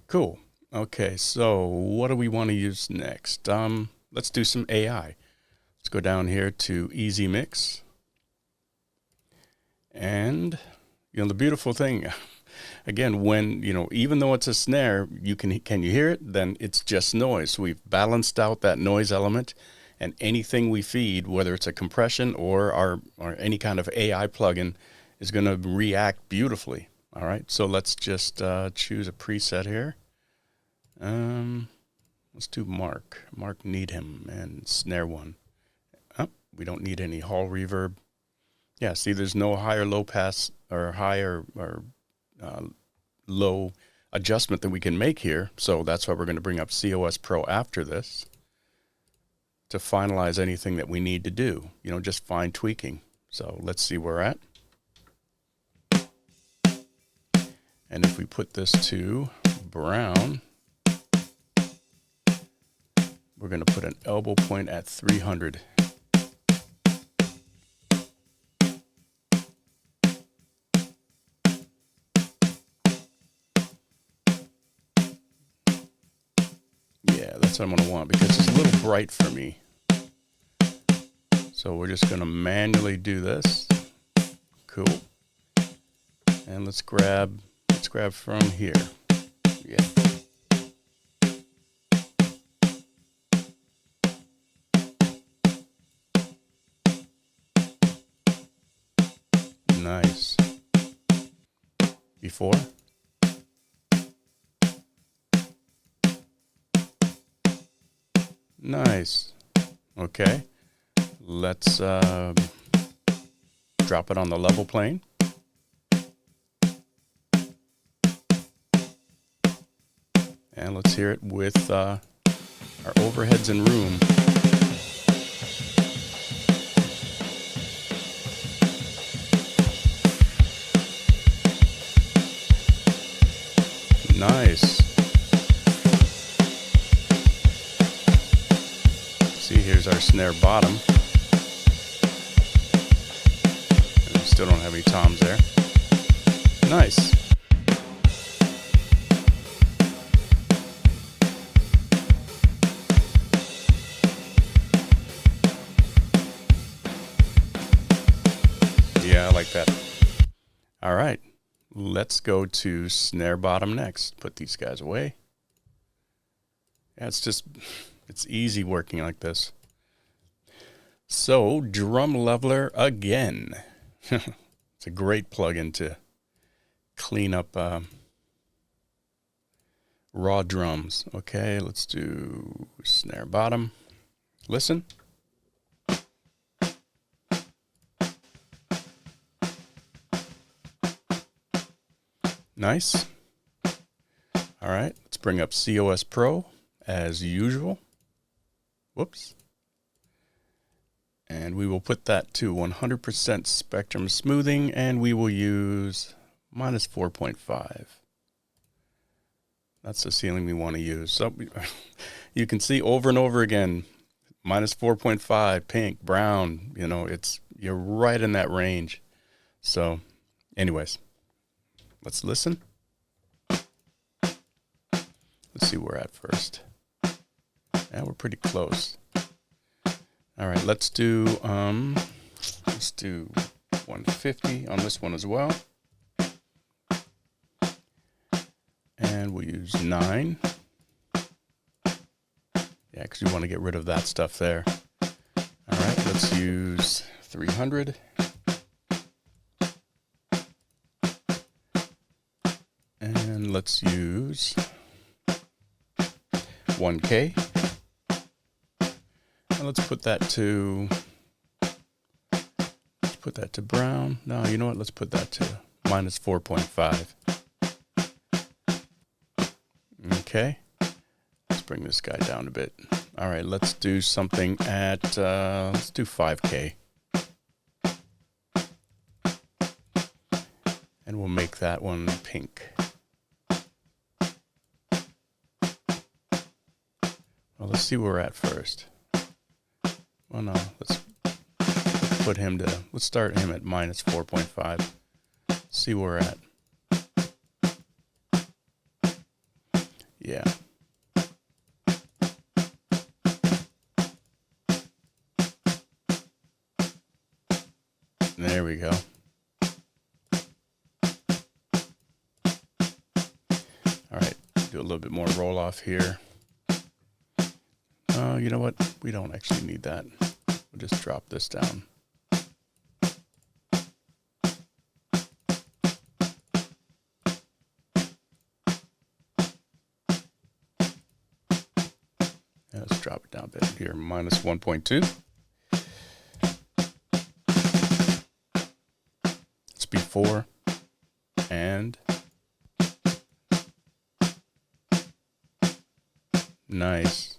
Cool. Okay, so what do we want to use next? Let's do some AI. Let's go down here to Easy Mix. And, you know, the beautiful thing, again, when, you know, even though it's a snare, can you hear it? Then it's just noise. So we've balanced out that noise element, and anything we feed, whether it's a compression or any kind of AI plugin, is going to react beautifully. All right, so let's just choose a preset here. Let's do Mark Needham and snare 1. Oh, we don't need any hall reverb. Yeah, see, there's no higher low pass or higher or low adjustment that we can make here. So that's why we're going to bring up COS Pro after this to finalize anything that we need to do, you know, just fine tweaking. So let's see where we're at. And if we put this to brown, we're going to put an elbow point at 300. Yeah, that's what I'm going to want because it's a little bright for me. So we're just going to manually do this. Cool. And let's grab from here. Yeah. Nice. Before. Nice. Okay. Let's drop it on the level plane. And let's hear it with our overheads and room. Nice. See, here's our snare bottom. And we still don't have any toms there. Nice. Yeah, I like that. All right. Let's go to snare bottom next. Put these guys away. Yeah, it's easy working like this. So, drum leveler again. It's a great plugin to clean up raw drums. Okay, let's do snare bottom. Listen. Nice. All right, let's bring up COS Pro as usual. Whoops. And we will put that to 100% spectrum smoothing, and we will use minus 4.5. That's the ceiling we want to use. So you can see over and over again, minus 4.5, pink, brown, you know, you're right in that range. So anyways. Let's listen. Let's see where we're at first. Yeah, we're pretty close. All right, let's do 150 on this one as well. And we'll use 9. Yeah, because we want to get rid of that stuff there. All right, let's use 300. And let's use 1K. And let's put that to brown. No, you know what? Let's put that to minus 4.5. Okay. Let's bring this guy down a bit. All right, let's do something at let's do 5K. And we'll make that one pink. Well, let's see where we're at first. Well, no, let's start him at minus 4.5. See where we're at. Yeah. There we go. All right, do a little bit more roll off here. You know what? We don't actually need that. We'll just drop this down. Let's drop it down a bit here, minus 1.2. It's before and nice.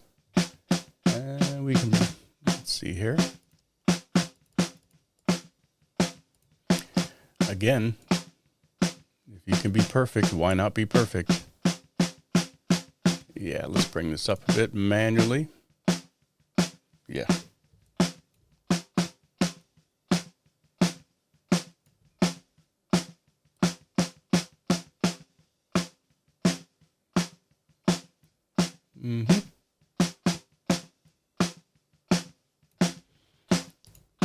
And we can, let's see here. Again, if If you can be perfect, why not be perfect? Yeah, let's bring this up a bit manually. Yeah.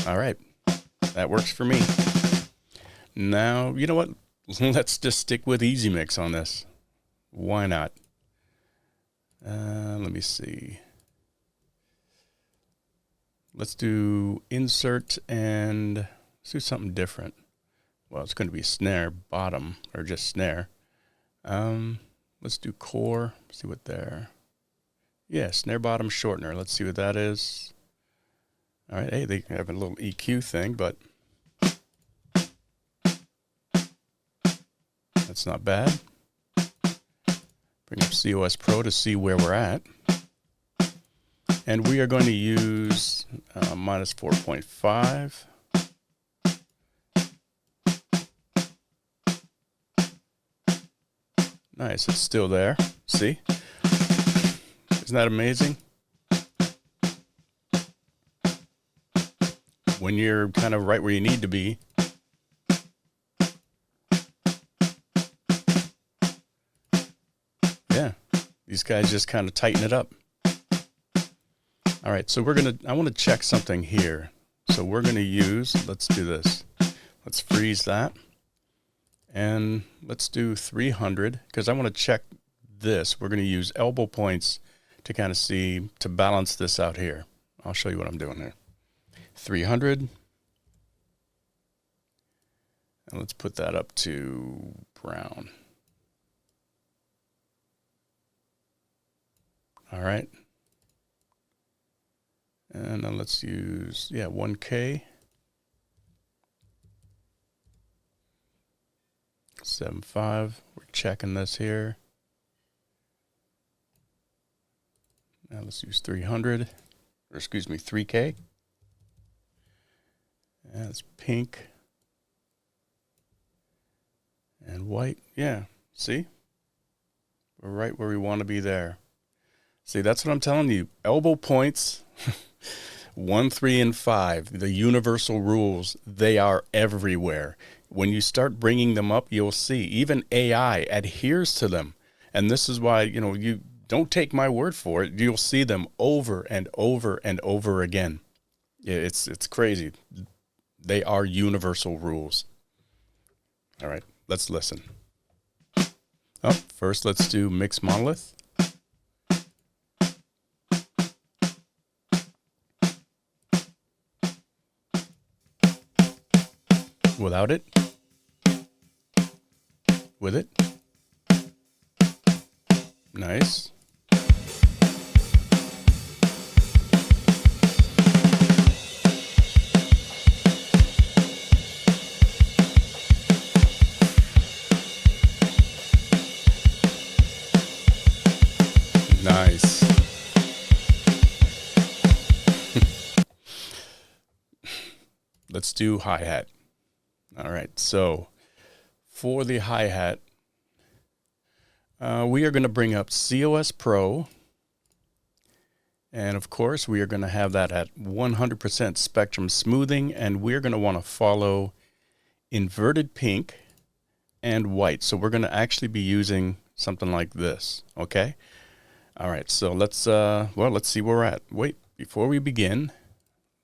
All right, that works for me. Now, you know what? Let's just stick with Easy Mix on this. Why not? Let me see. Let's do insert and let's do something different. Well, it's going to be snare bottom or just snare. Let's do core. See what there. Yeah, snare bottom shortener. Let's see what that is. All right. Hey, they have a little EQ thing, but that's not bad. Bring up COS Pro to see where we're at. And we are going to use minus 4.5. Nice, it's still there. See? Isn't that amazing? When you're kind of right where you need to be. Yeah, these guys just kind of tighten it up. All right, so I want to check something here. So we're going to use, let's do this. Let's freeze that. And let's do 300 because I want to check this. We're going to use elbow points to kind of see, to balance this out here. I'll show you what I'm doing here. 300. And let's put that up to brown. All right. And then let's use, 1K. 7.5. We're checking this here. Now let's use 300. Or excuse me, 3K. And it's pink. And white. Yeah. See? We're right where we want to be there. See, that's what I'm telling you. Elbow points. 1, 3, and 5, the universal rules, they are everywhere. When you start bringing them up, you'll see even AI adheres to them. And this is why, you don't take my word for it. You'll see them over and over and over again. It's crazy. They are universal rules. All right, let's listen. First, let's do mix monolith. Without it, with it, nice. Nice. Let's do hi-hat. All right, so for the hi-hat, we are going to bring up COS Pro. And of course, we are going to have that at 100% spectrum smoothing. And we're going to want to follow inverted pink and white. So we're going to actually be using something like this, okay? All right, so let's see where we're at. Wait, before we begin,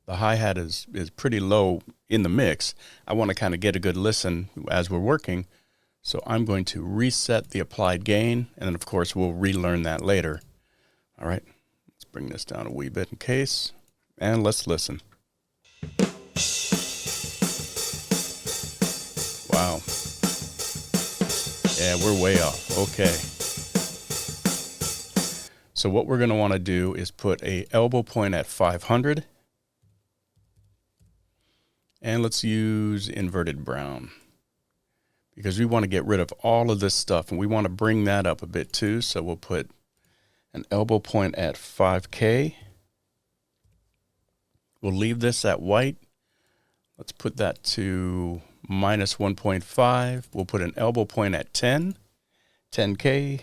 the hi-hat is pretty low in the mix. I want to kind of get a good listen as we're working. So I'm going to reset the applied gain, and then of course we'll relearn that later. All right, let's bring this down a wee bit in case, and let's listen. Wow. Yeah, we're way off. Okay. So what we're going to want to do is put a elbow point at 500. And let's use inverted brown because we want to get rid of all of this stuff and we want to bring that up a bit too. So we'll put an elbow point at 5K. We'll leave this at white. Let's put that to minus 1.5. We'll put an elbow point at 10K.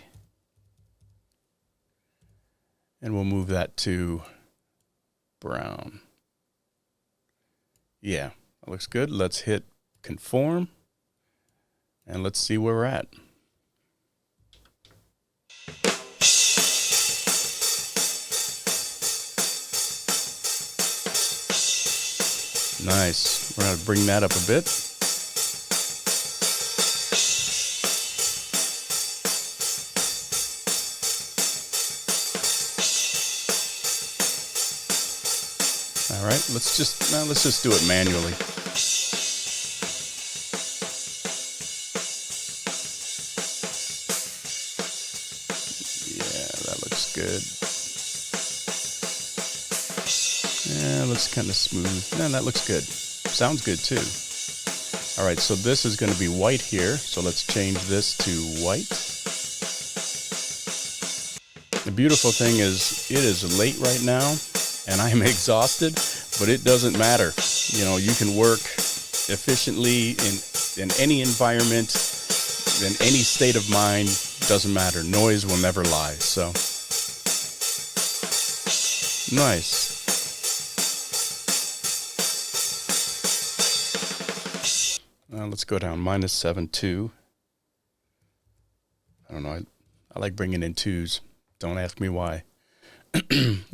And we'll move that to brown. Yeah, that looks good. Let's hit conform. And let's see where we're at. Nice. We're going to bring that up a bit. All right, let's just do it manually. Yeah, that looks good. Yeah, looks kind of smooth. No, that looks good. Sounds good too. All right, so this is going to be white here. So let's change this to white. The beautiful thing is it is late right now and I'm exhausted, but it doesn't matter. You know, you can work efficiently in any environment, in any state of mind, doesn't matter. Noise will never lie. So nice. Let's go down minus 7.2. I don't know. I like bringing in twos. Don't ask me why.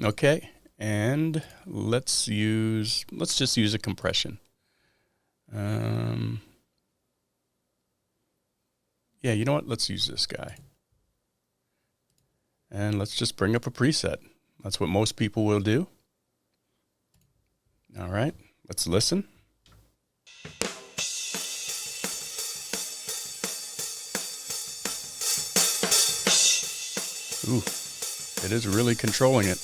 Okay. And let's just use a compression. Yeah, you know what? Let's use this guy. And let's just bring up a preset. That's what most people will do. All right, let's listen. Ooh, it is really controlling it.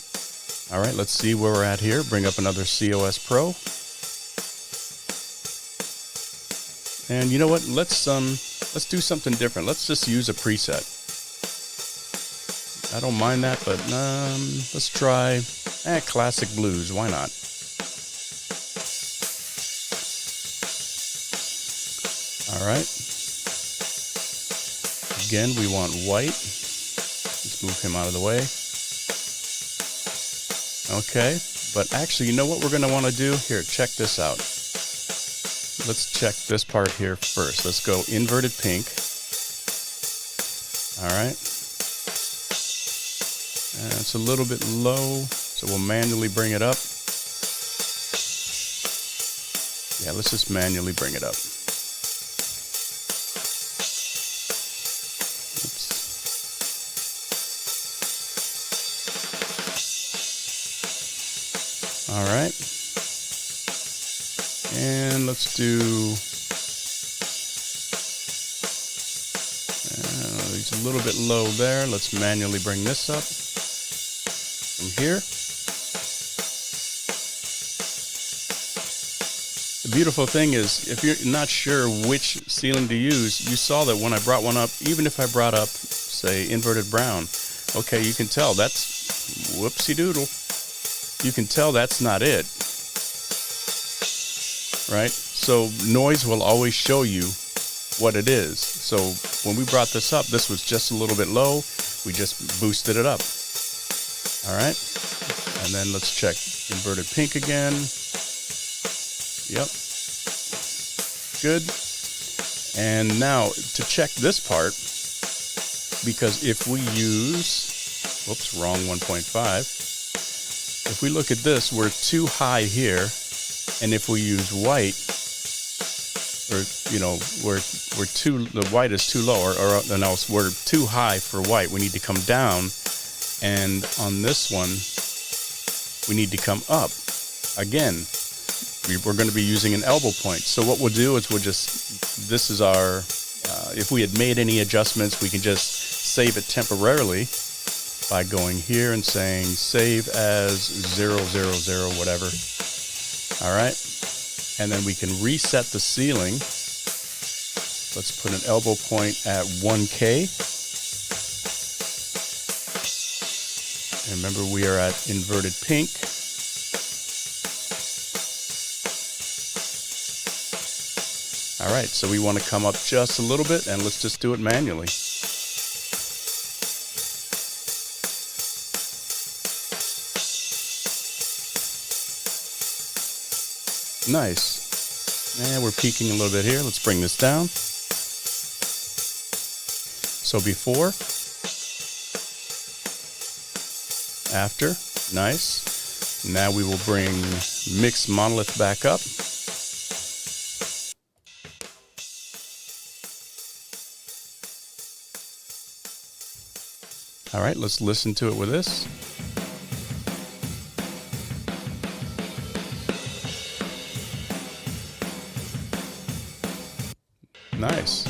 All right, let's see where we're at here. Bring up another COS Pro. And you know what? Let's do something different. Let's just use a preset. I don't mind that, but let's try classic blues. Why not? All right. Again, we want white. Let's move him out of the way. Okay, but actually, you know what we're going to want to do? Here, check this out. Let's check this part here first. Let's go inverted pink. All right. And it's a little bit low, so we'll manually bring it up. Yeah, let's just manually bring it up. All right, and let's do, it's a little bit low there. Let's manually bring this up from here. The beautiful thing is, if you're not sure which ceiling to use, you saw that when I brought one up, even if I brought up, say, inverted brown, okay, you can tell that's whoopsie doodle. You can tell that's not it, right? So noise will always show you what it is. So when we brought this up, this was just a little bit low. We just boosted it up. All right. And then let's check inverted pink again. Yep. Good. And now to check this part, because if we use, whoops, wrong 1.5. If we look at this, we're too high here, and if we use white, or you know, the white is too low, or no, we're too high for white. We need to come down, and on this one, we need to come up. Again, we're going to be using an elbow point. So what we'll do is this is our. If we had made any adjustments, we can just save it temporarily by going here and saying save as 000 whatever. All right, and then we can reset the ceiling. Let's put an elbow point at 1K. And remember, we are at inverted pink. All right, so we want to come up just a little bit, and let's just do it manually. Nice. And we're peaking a little bit here. Let's bring this down. So before, after, nice. Now we will bring Mix Monolith back up. All right, let's listen to it with this. Nice.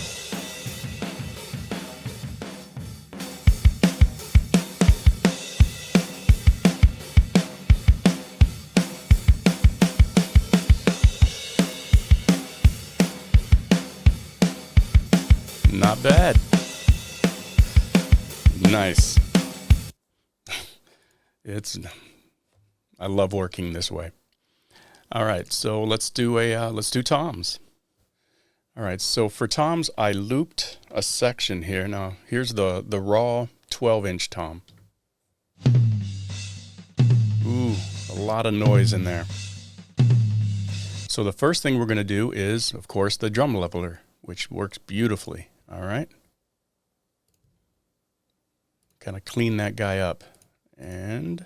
Not bad. Nice. I love working this way. All right, so let's do toms. All right, so for toms, I looped a section here. Now, here's the raw 12-inch tom. Ooh, a lot of noise in there. So the first thing we're going to do is, of course, the drum leveler, which works beautifully. All right. Kind of clean that guy up. And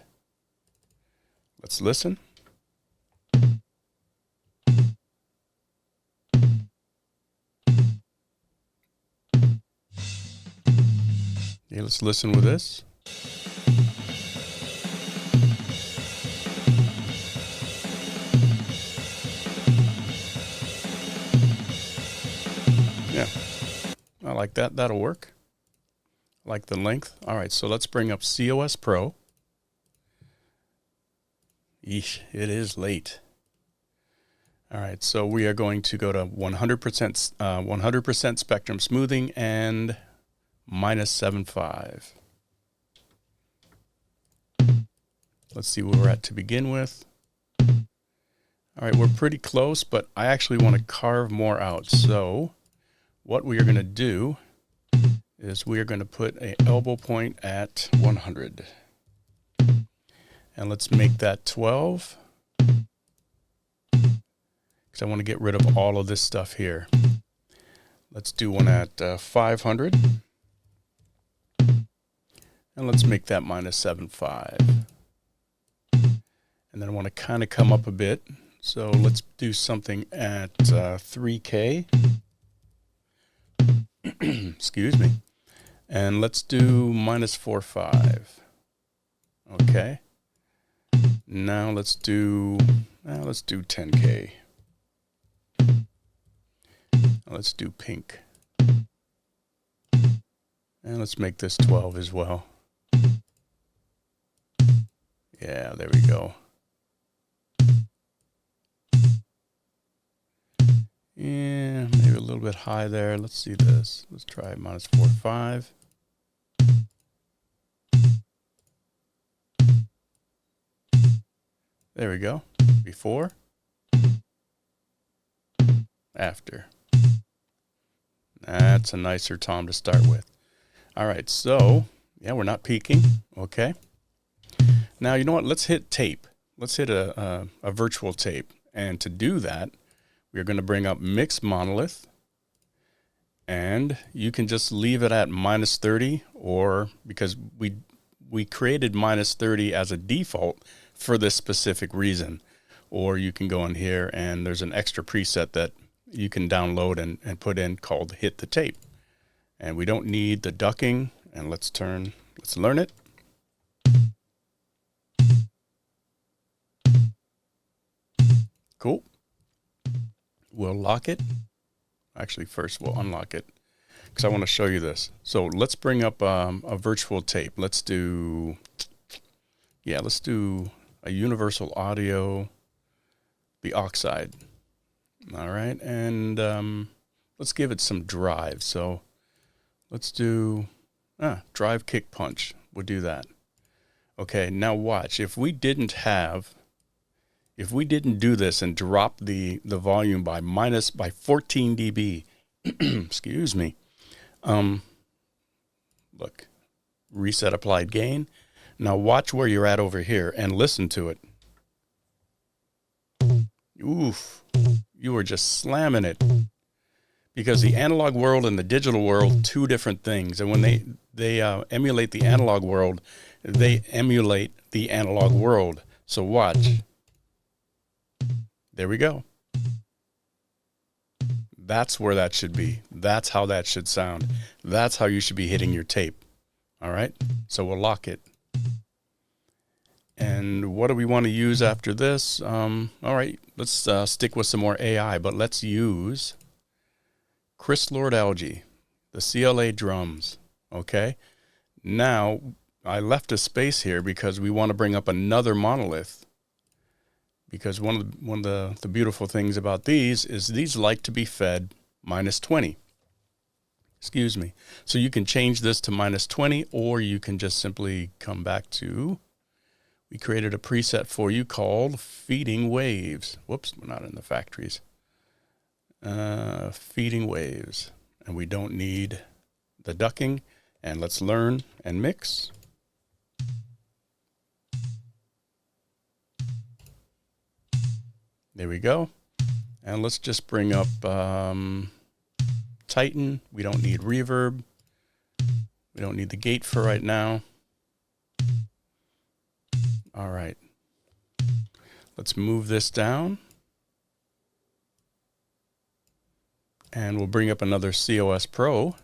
let's listen. Yeah, let's listen with this. Yeah, I like that. That'll work. I like the length. All right, so let's bring up COS Pro. Eesh, it is late. All right, so we are going to go to 100% spectrum smoothing and -7.5. Let's see where we're at to begin with. All right, we're pretty close, but I actually want to carve more out. So what we are going to do is we are going to put an elbow point at 100. And let's make that 12. Because I want to get rid of all of this stuff here. Let's do one at 500. And let's make that -7.5. And then I want to kind of come up a bit. So let's do something at 3K. Excuse me. And let's do -4.5. Okay. Now let's do 10K. Let's do pink. And let's make this 12 as well. Yeah, there we go. Yeah, maybe a little bit high there. Let's see this. Let's try -4.5. There we go. Before. After. That's a nicer tom to start with. All right, so, yeah, we're not peaking. Okay. Now, you know what? Let's hit tape. Let's hit a virtual tape. And to do that, we're going to bring up Mix Monolith. And you can just leave it at -30, or because we created -30 as a default for this specific reason. Or you can go in here and there's an extra preset that you can download and put in called Hit the Tape. And we don't need the ducking. And let's learn it. Cool. We'll lock it. Actually, first we'll unlock it because I want to show you this. So let's bring up a virtual tape. Let's do a universal audio, the oxide. All right, and let's give it some drive. So let's do drive, kick, punch. We'll do that. Okay, now watch. If we didn't have If we didn't do this and drop the volume by 14 dB, excuse me, look, reset applied gain. Now watch where you're at over here and listen to it. Oof, you were just slamming it. Because the analog world and the digital world, two different things. And when they emulate the analog world, they emulate the analog world. So watch. There we go. That's where that should be. That's how that should sound. That's how you should be hitting your tape. All right? So we'll lock it. And what do we want to use after this? All right, let's stick with some more AI, but let's use Chris Lord Algae, the CLA drums. Okay? Now, I left a space here because we want to bring up another Monolith. Because one of the beautiful things about these is these like to be fed -20. Excuse me. So you can change this to -20, or you can just simply come back to, we created a preset for you called Feeding Waves. Whoops, we're not in the factories. Feeding Waves. And we don't need the ducking. And let's learn and mix. There we go. And let's just bring up Tighten. We don't need reverb. We don't need the gate for right now. All right. Let's move this down. And we'll bring up another COS Pro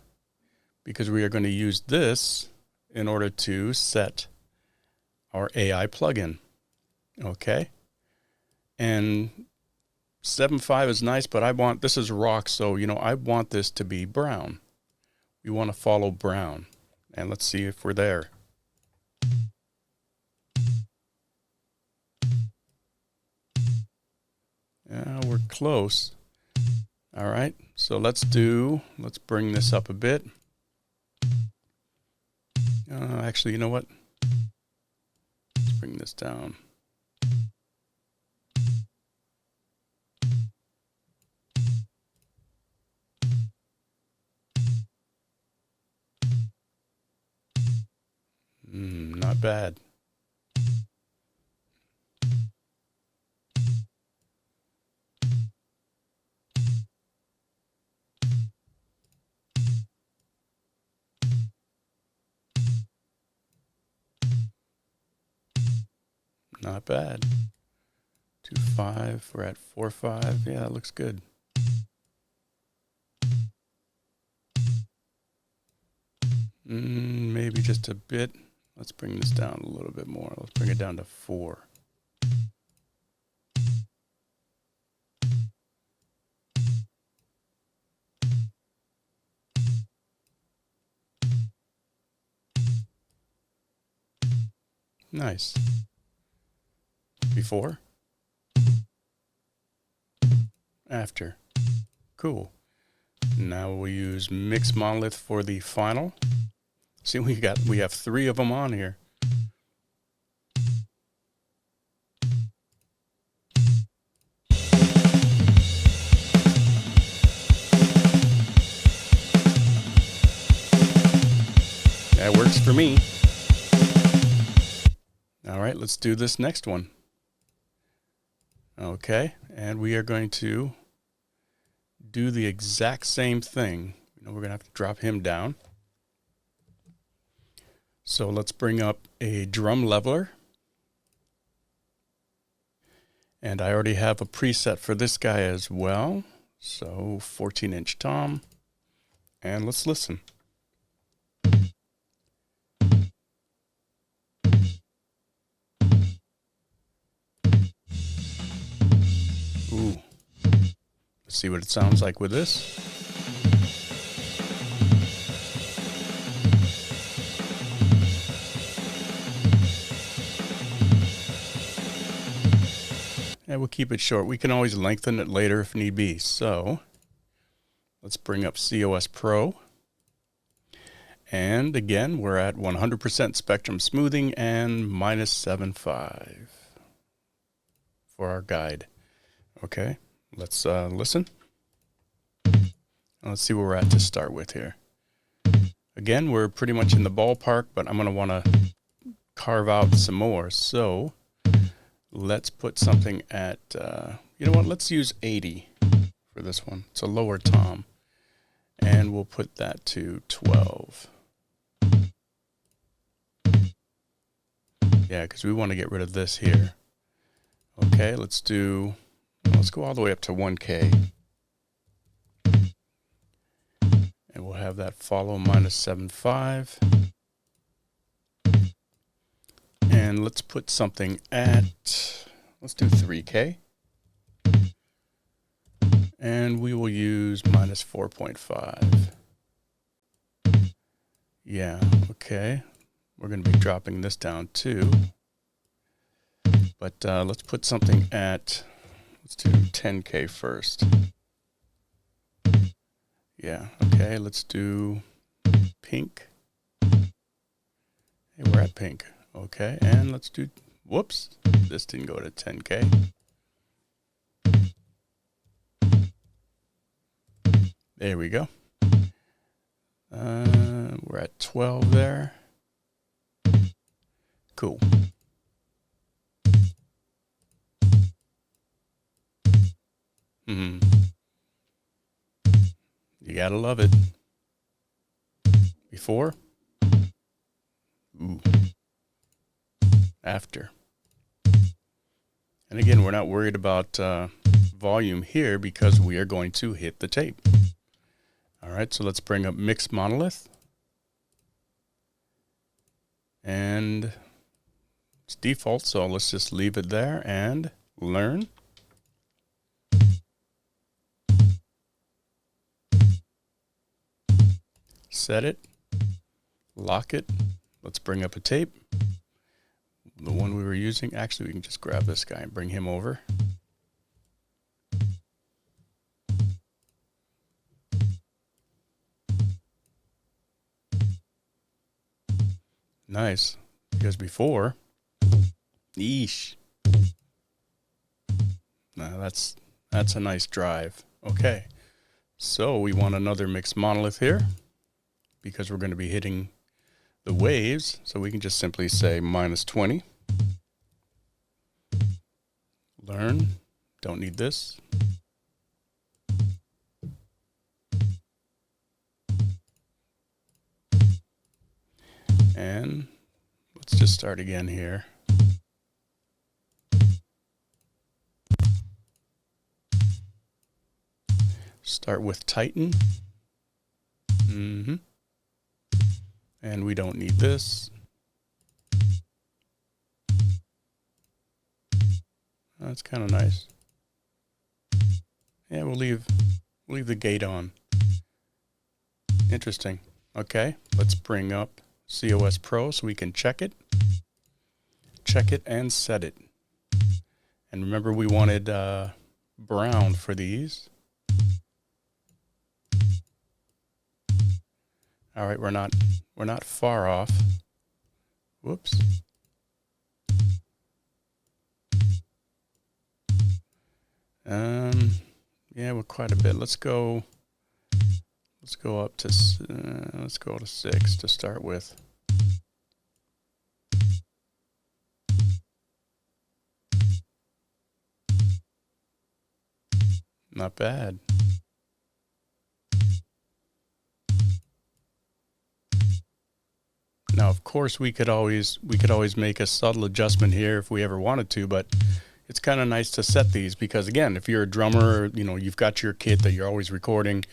because we are going to use this in order to set our AI plugin. Okay. And 7.5 is nice, but this is rock, so, I want this to be brown. We want to follow brown. And let's see if we're there. Yeah, we're close. All right, so let's bring this up a bit. Actually, you know what? Let's bring this down. Not bad. Not bad. 2.5, we're at 4.5. Yeah, that looks good. Maybe just a bit. Let's bring this down a little bit more. Let's bring it down to 4. Nice. Before. After. Cool. Now we'll use Mix Monolith for the final. See, we have 3 of them on here. That works for me. All right, let's do this next one. Okay, and we are going to do the exact same thing. We're going to have to drop him down. So let's bring up a drum leveler. And I already have a preset for this guy as well. So 14-inch tom. And let's listen. Ooh. Let's see what it sounds like with this. And we'll keep it short. We can always lengthen it later if need be. So let's bring up COS Pro. And again, we're at 100% spectrum smoothing and -7.5. for our guide. Okay, let's listen. Let's see where we're at to start with here. Again, we're pretty much in the ballpark, but I'm going to want to carve out some more. So let's put something at, you know what, let's use 80 for this one. It's a lower tom. And we'll put that to 12. Yeah, because we want to get rid of this here. Okay, let's go all the way up to 1K. And we'll have that follow -7.5. And let's put something at, let's do 3K. And we will use -4.5. Yeah, okay. We're going to be dropping this down too. But let's put something at, let's do 10K first. Yeah, okay, let's do pink. Hey, we're at pink. Okay, and let's do, whoops, this didn't go to 10K. There we go. We're at 12 there. Cool. You gotta love it. Before. Ooh. After. And again, we're not worried about volume here because we are going to hit the tape. All right, so let's bring up Mix Monolith. And it's default, so let's just leave it there and learn. Set it, lock it. Let's bring up a tape. The one we were using, actually we can just grab this guy and bring him over. Nice, because before, yeesh. Now that's a nice drive. Okay, so we want another Mix Monolith here because we're going to be hitting the waves. So we can just simply say -20. Learn, don't need this. And let's just start again here. Start with Tighten. And we don't need this. That's kind of nice. Yeah, we'll leave the gate on. Interesting. Okay, let's bring up COS Pro so we can check it and set it. And remember, we wanted brown for these. All right, we're not far off. Whoops. Yeah, we're quite a bit. Let's go up to 6 to start with. Not bad. Now, of course, we could always make a subtle adjustment here if we ever wanted to, but it's kind of nice to set these because, again, if you're a drummer, you know, you've got your kit that you're always recording,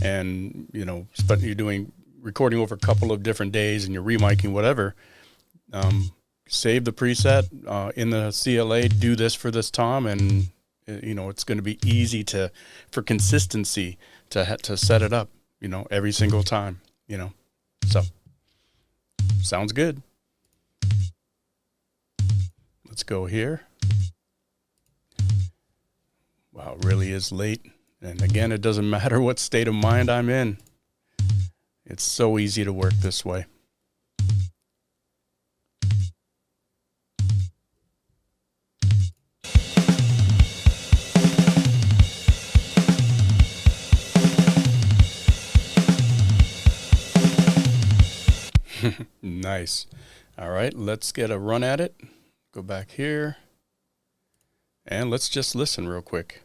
and you know, but you're doing recording over a couple of different days and you're remiking whatever. Save the preset in the CLA. Do this for this tom, and you know it's going to be easy for consistency to set it up. You know, every single time. You know, so. Sounds good. Let's go here. Wow, it really is late. And again, it doesn't matter what state of mind I'm in. It's so easy to work this way. Nice. All right, let's get a run at it. Go back here. And let's just listen real quick.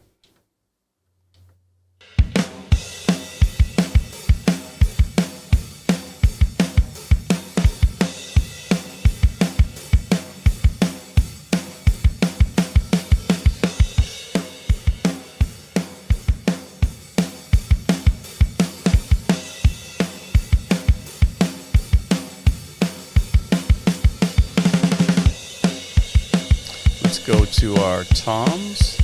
Go to our toms.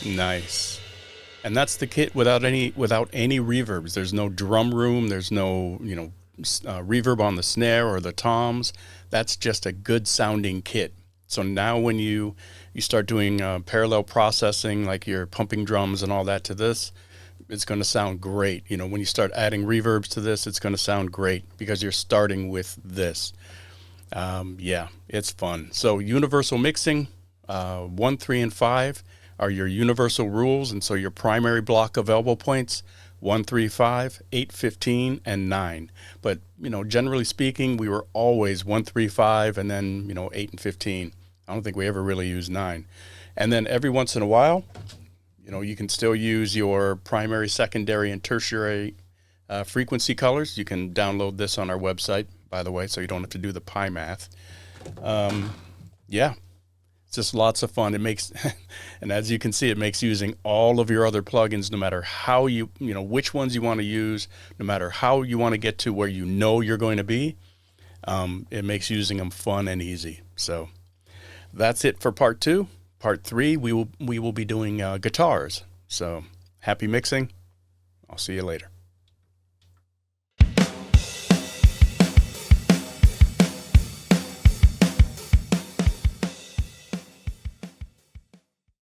Nice. And that's the kit without any reverbs. There's no drum room. There's no, reverb on the snare or the toms. That's just a good sounding kit. So now when you start doing parallel processing, like you're pumping drums and all that to this, it's going to sound great. When you start adding reverbs to this, it's going to sound great because you're starting with this. Yeah, it's fun. So universal mixing, 1, 3, and 5 are your universal rules. And so your primary block of elbow points, 1, 3, 5, 8, 15, and 9. But, generally speaking, we were always 1, 3, 5, and then, 8 and 15. I don't think we ever really used 9. And then every once in a while, you can still use your primary, secondary, and tertiary frequency colors. You can download this on our website, by the way, so you don't have to do the pi math. Yeah, it's just lots of fun. It makes, and as you can see, it makes using all of your other plugins, no matter how which ones you want to use, no matter how you want to get to where you're going to be, it makes using them fun and easy. So that's it for part 2. Part 3, we will be doing guitars. So happy mixing. I'll see you later.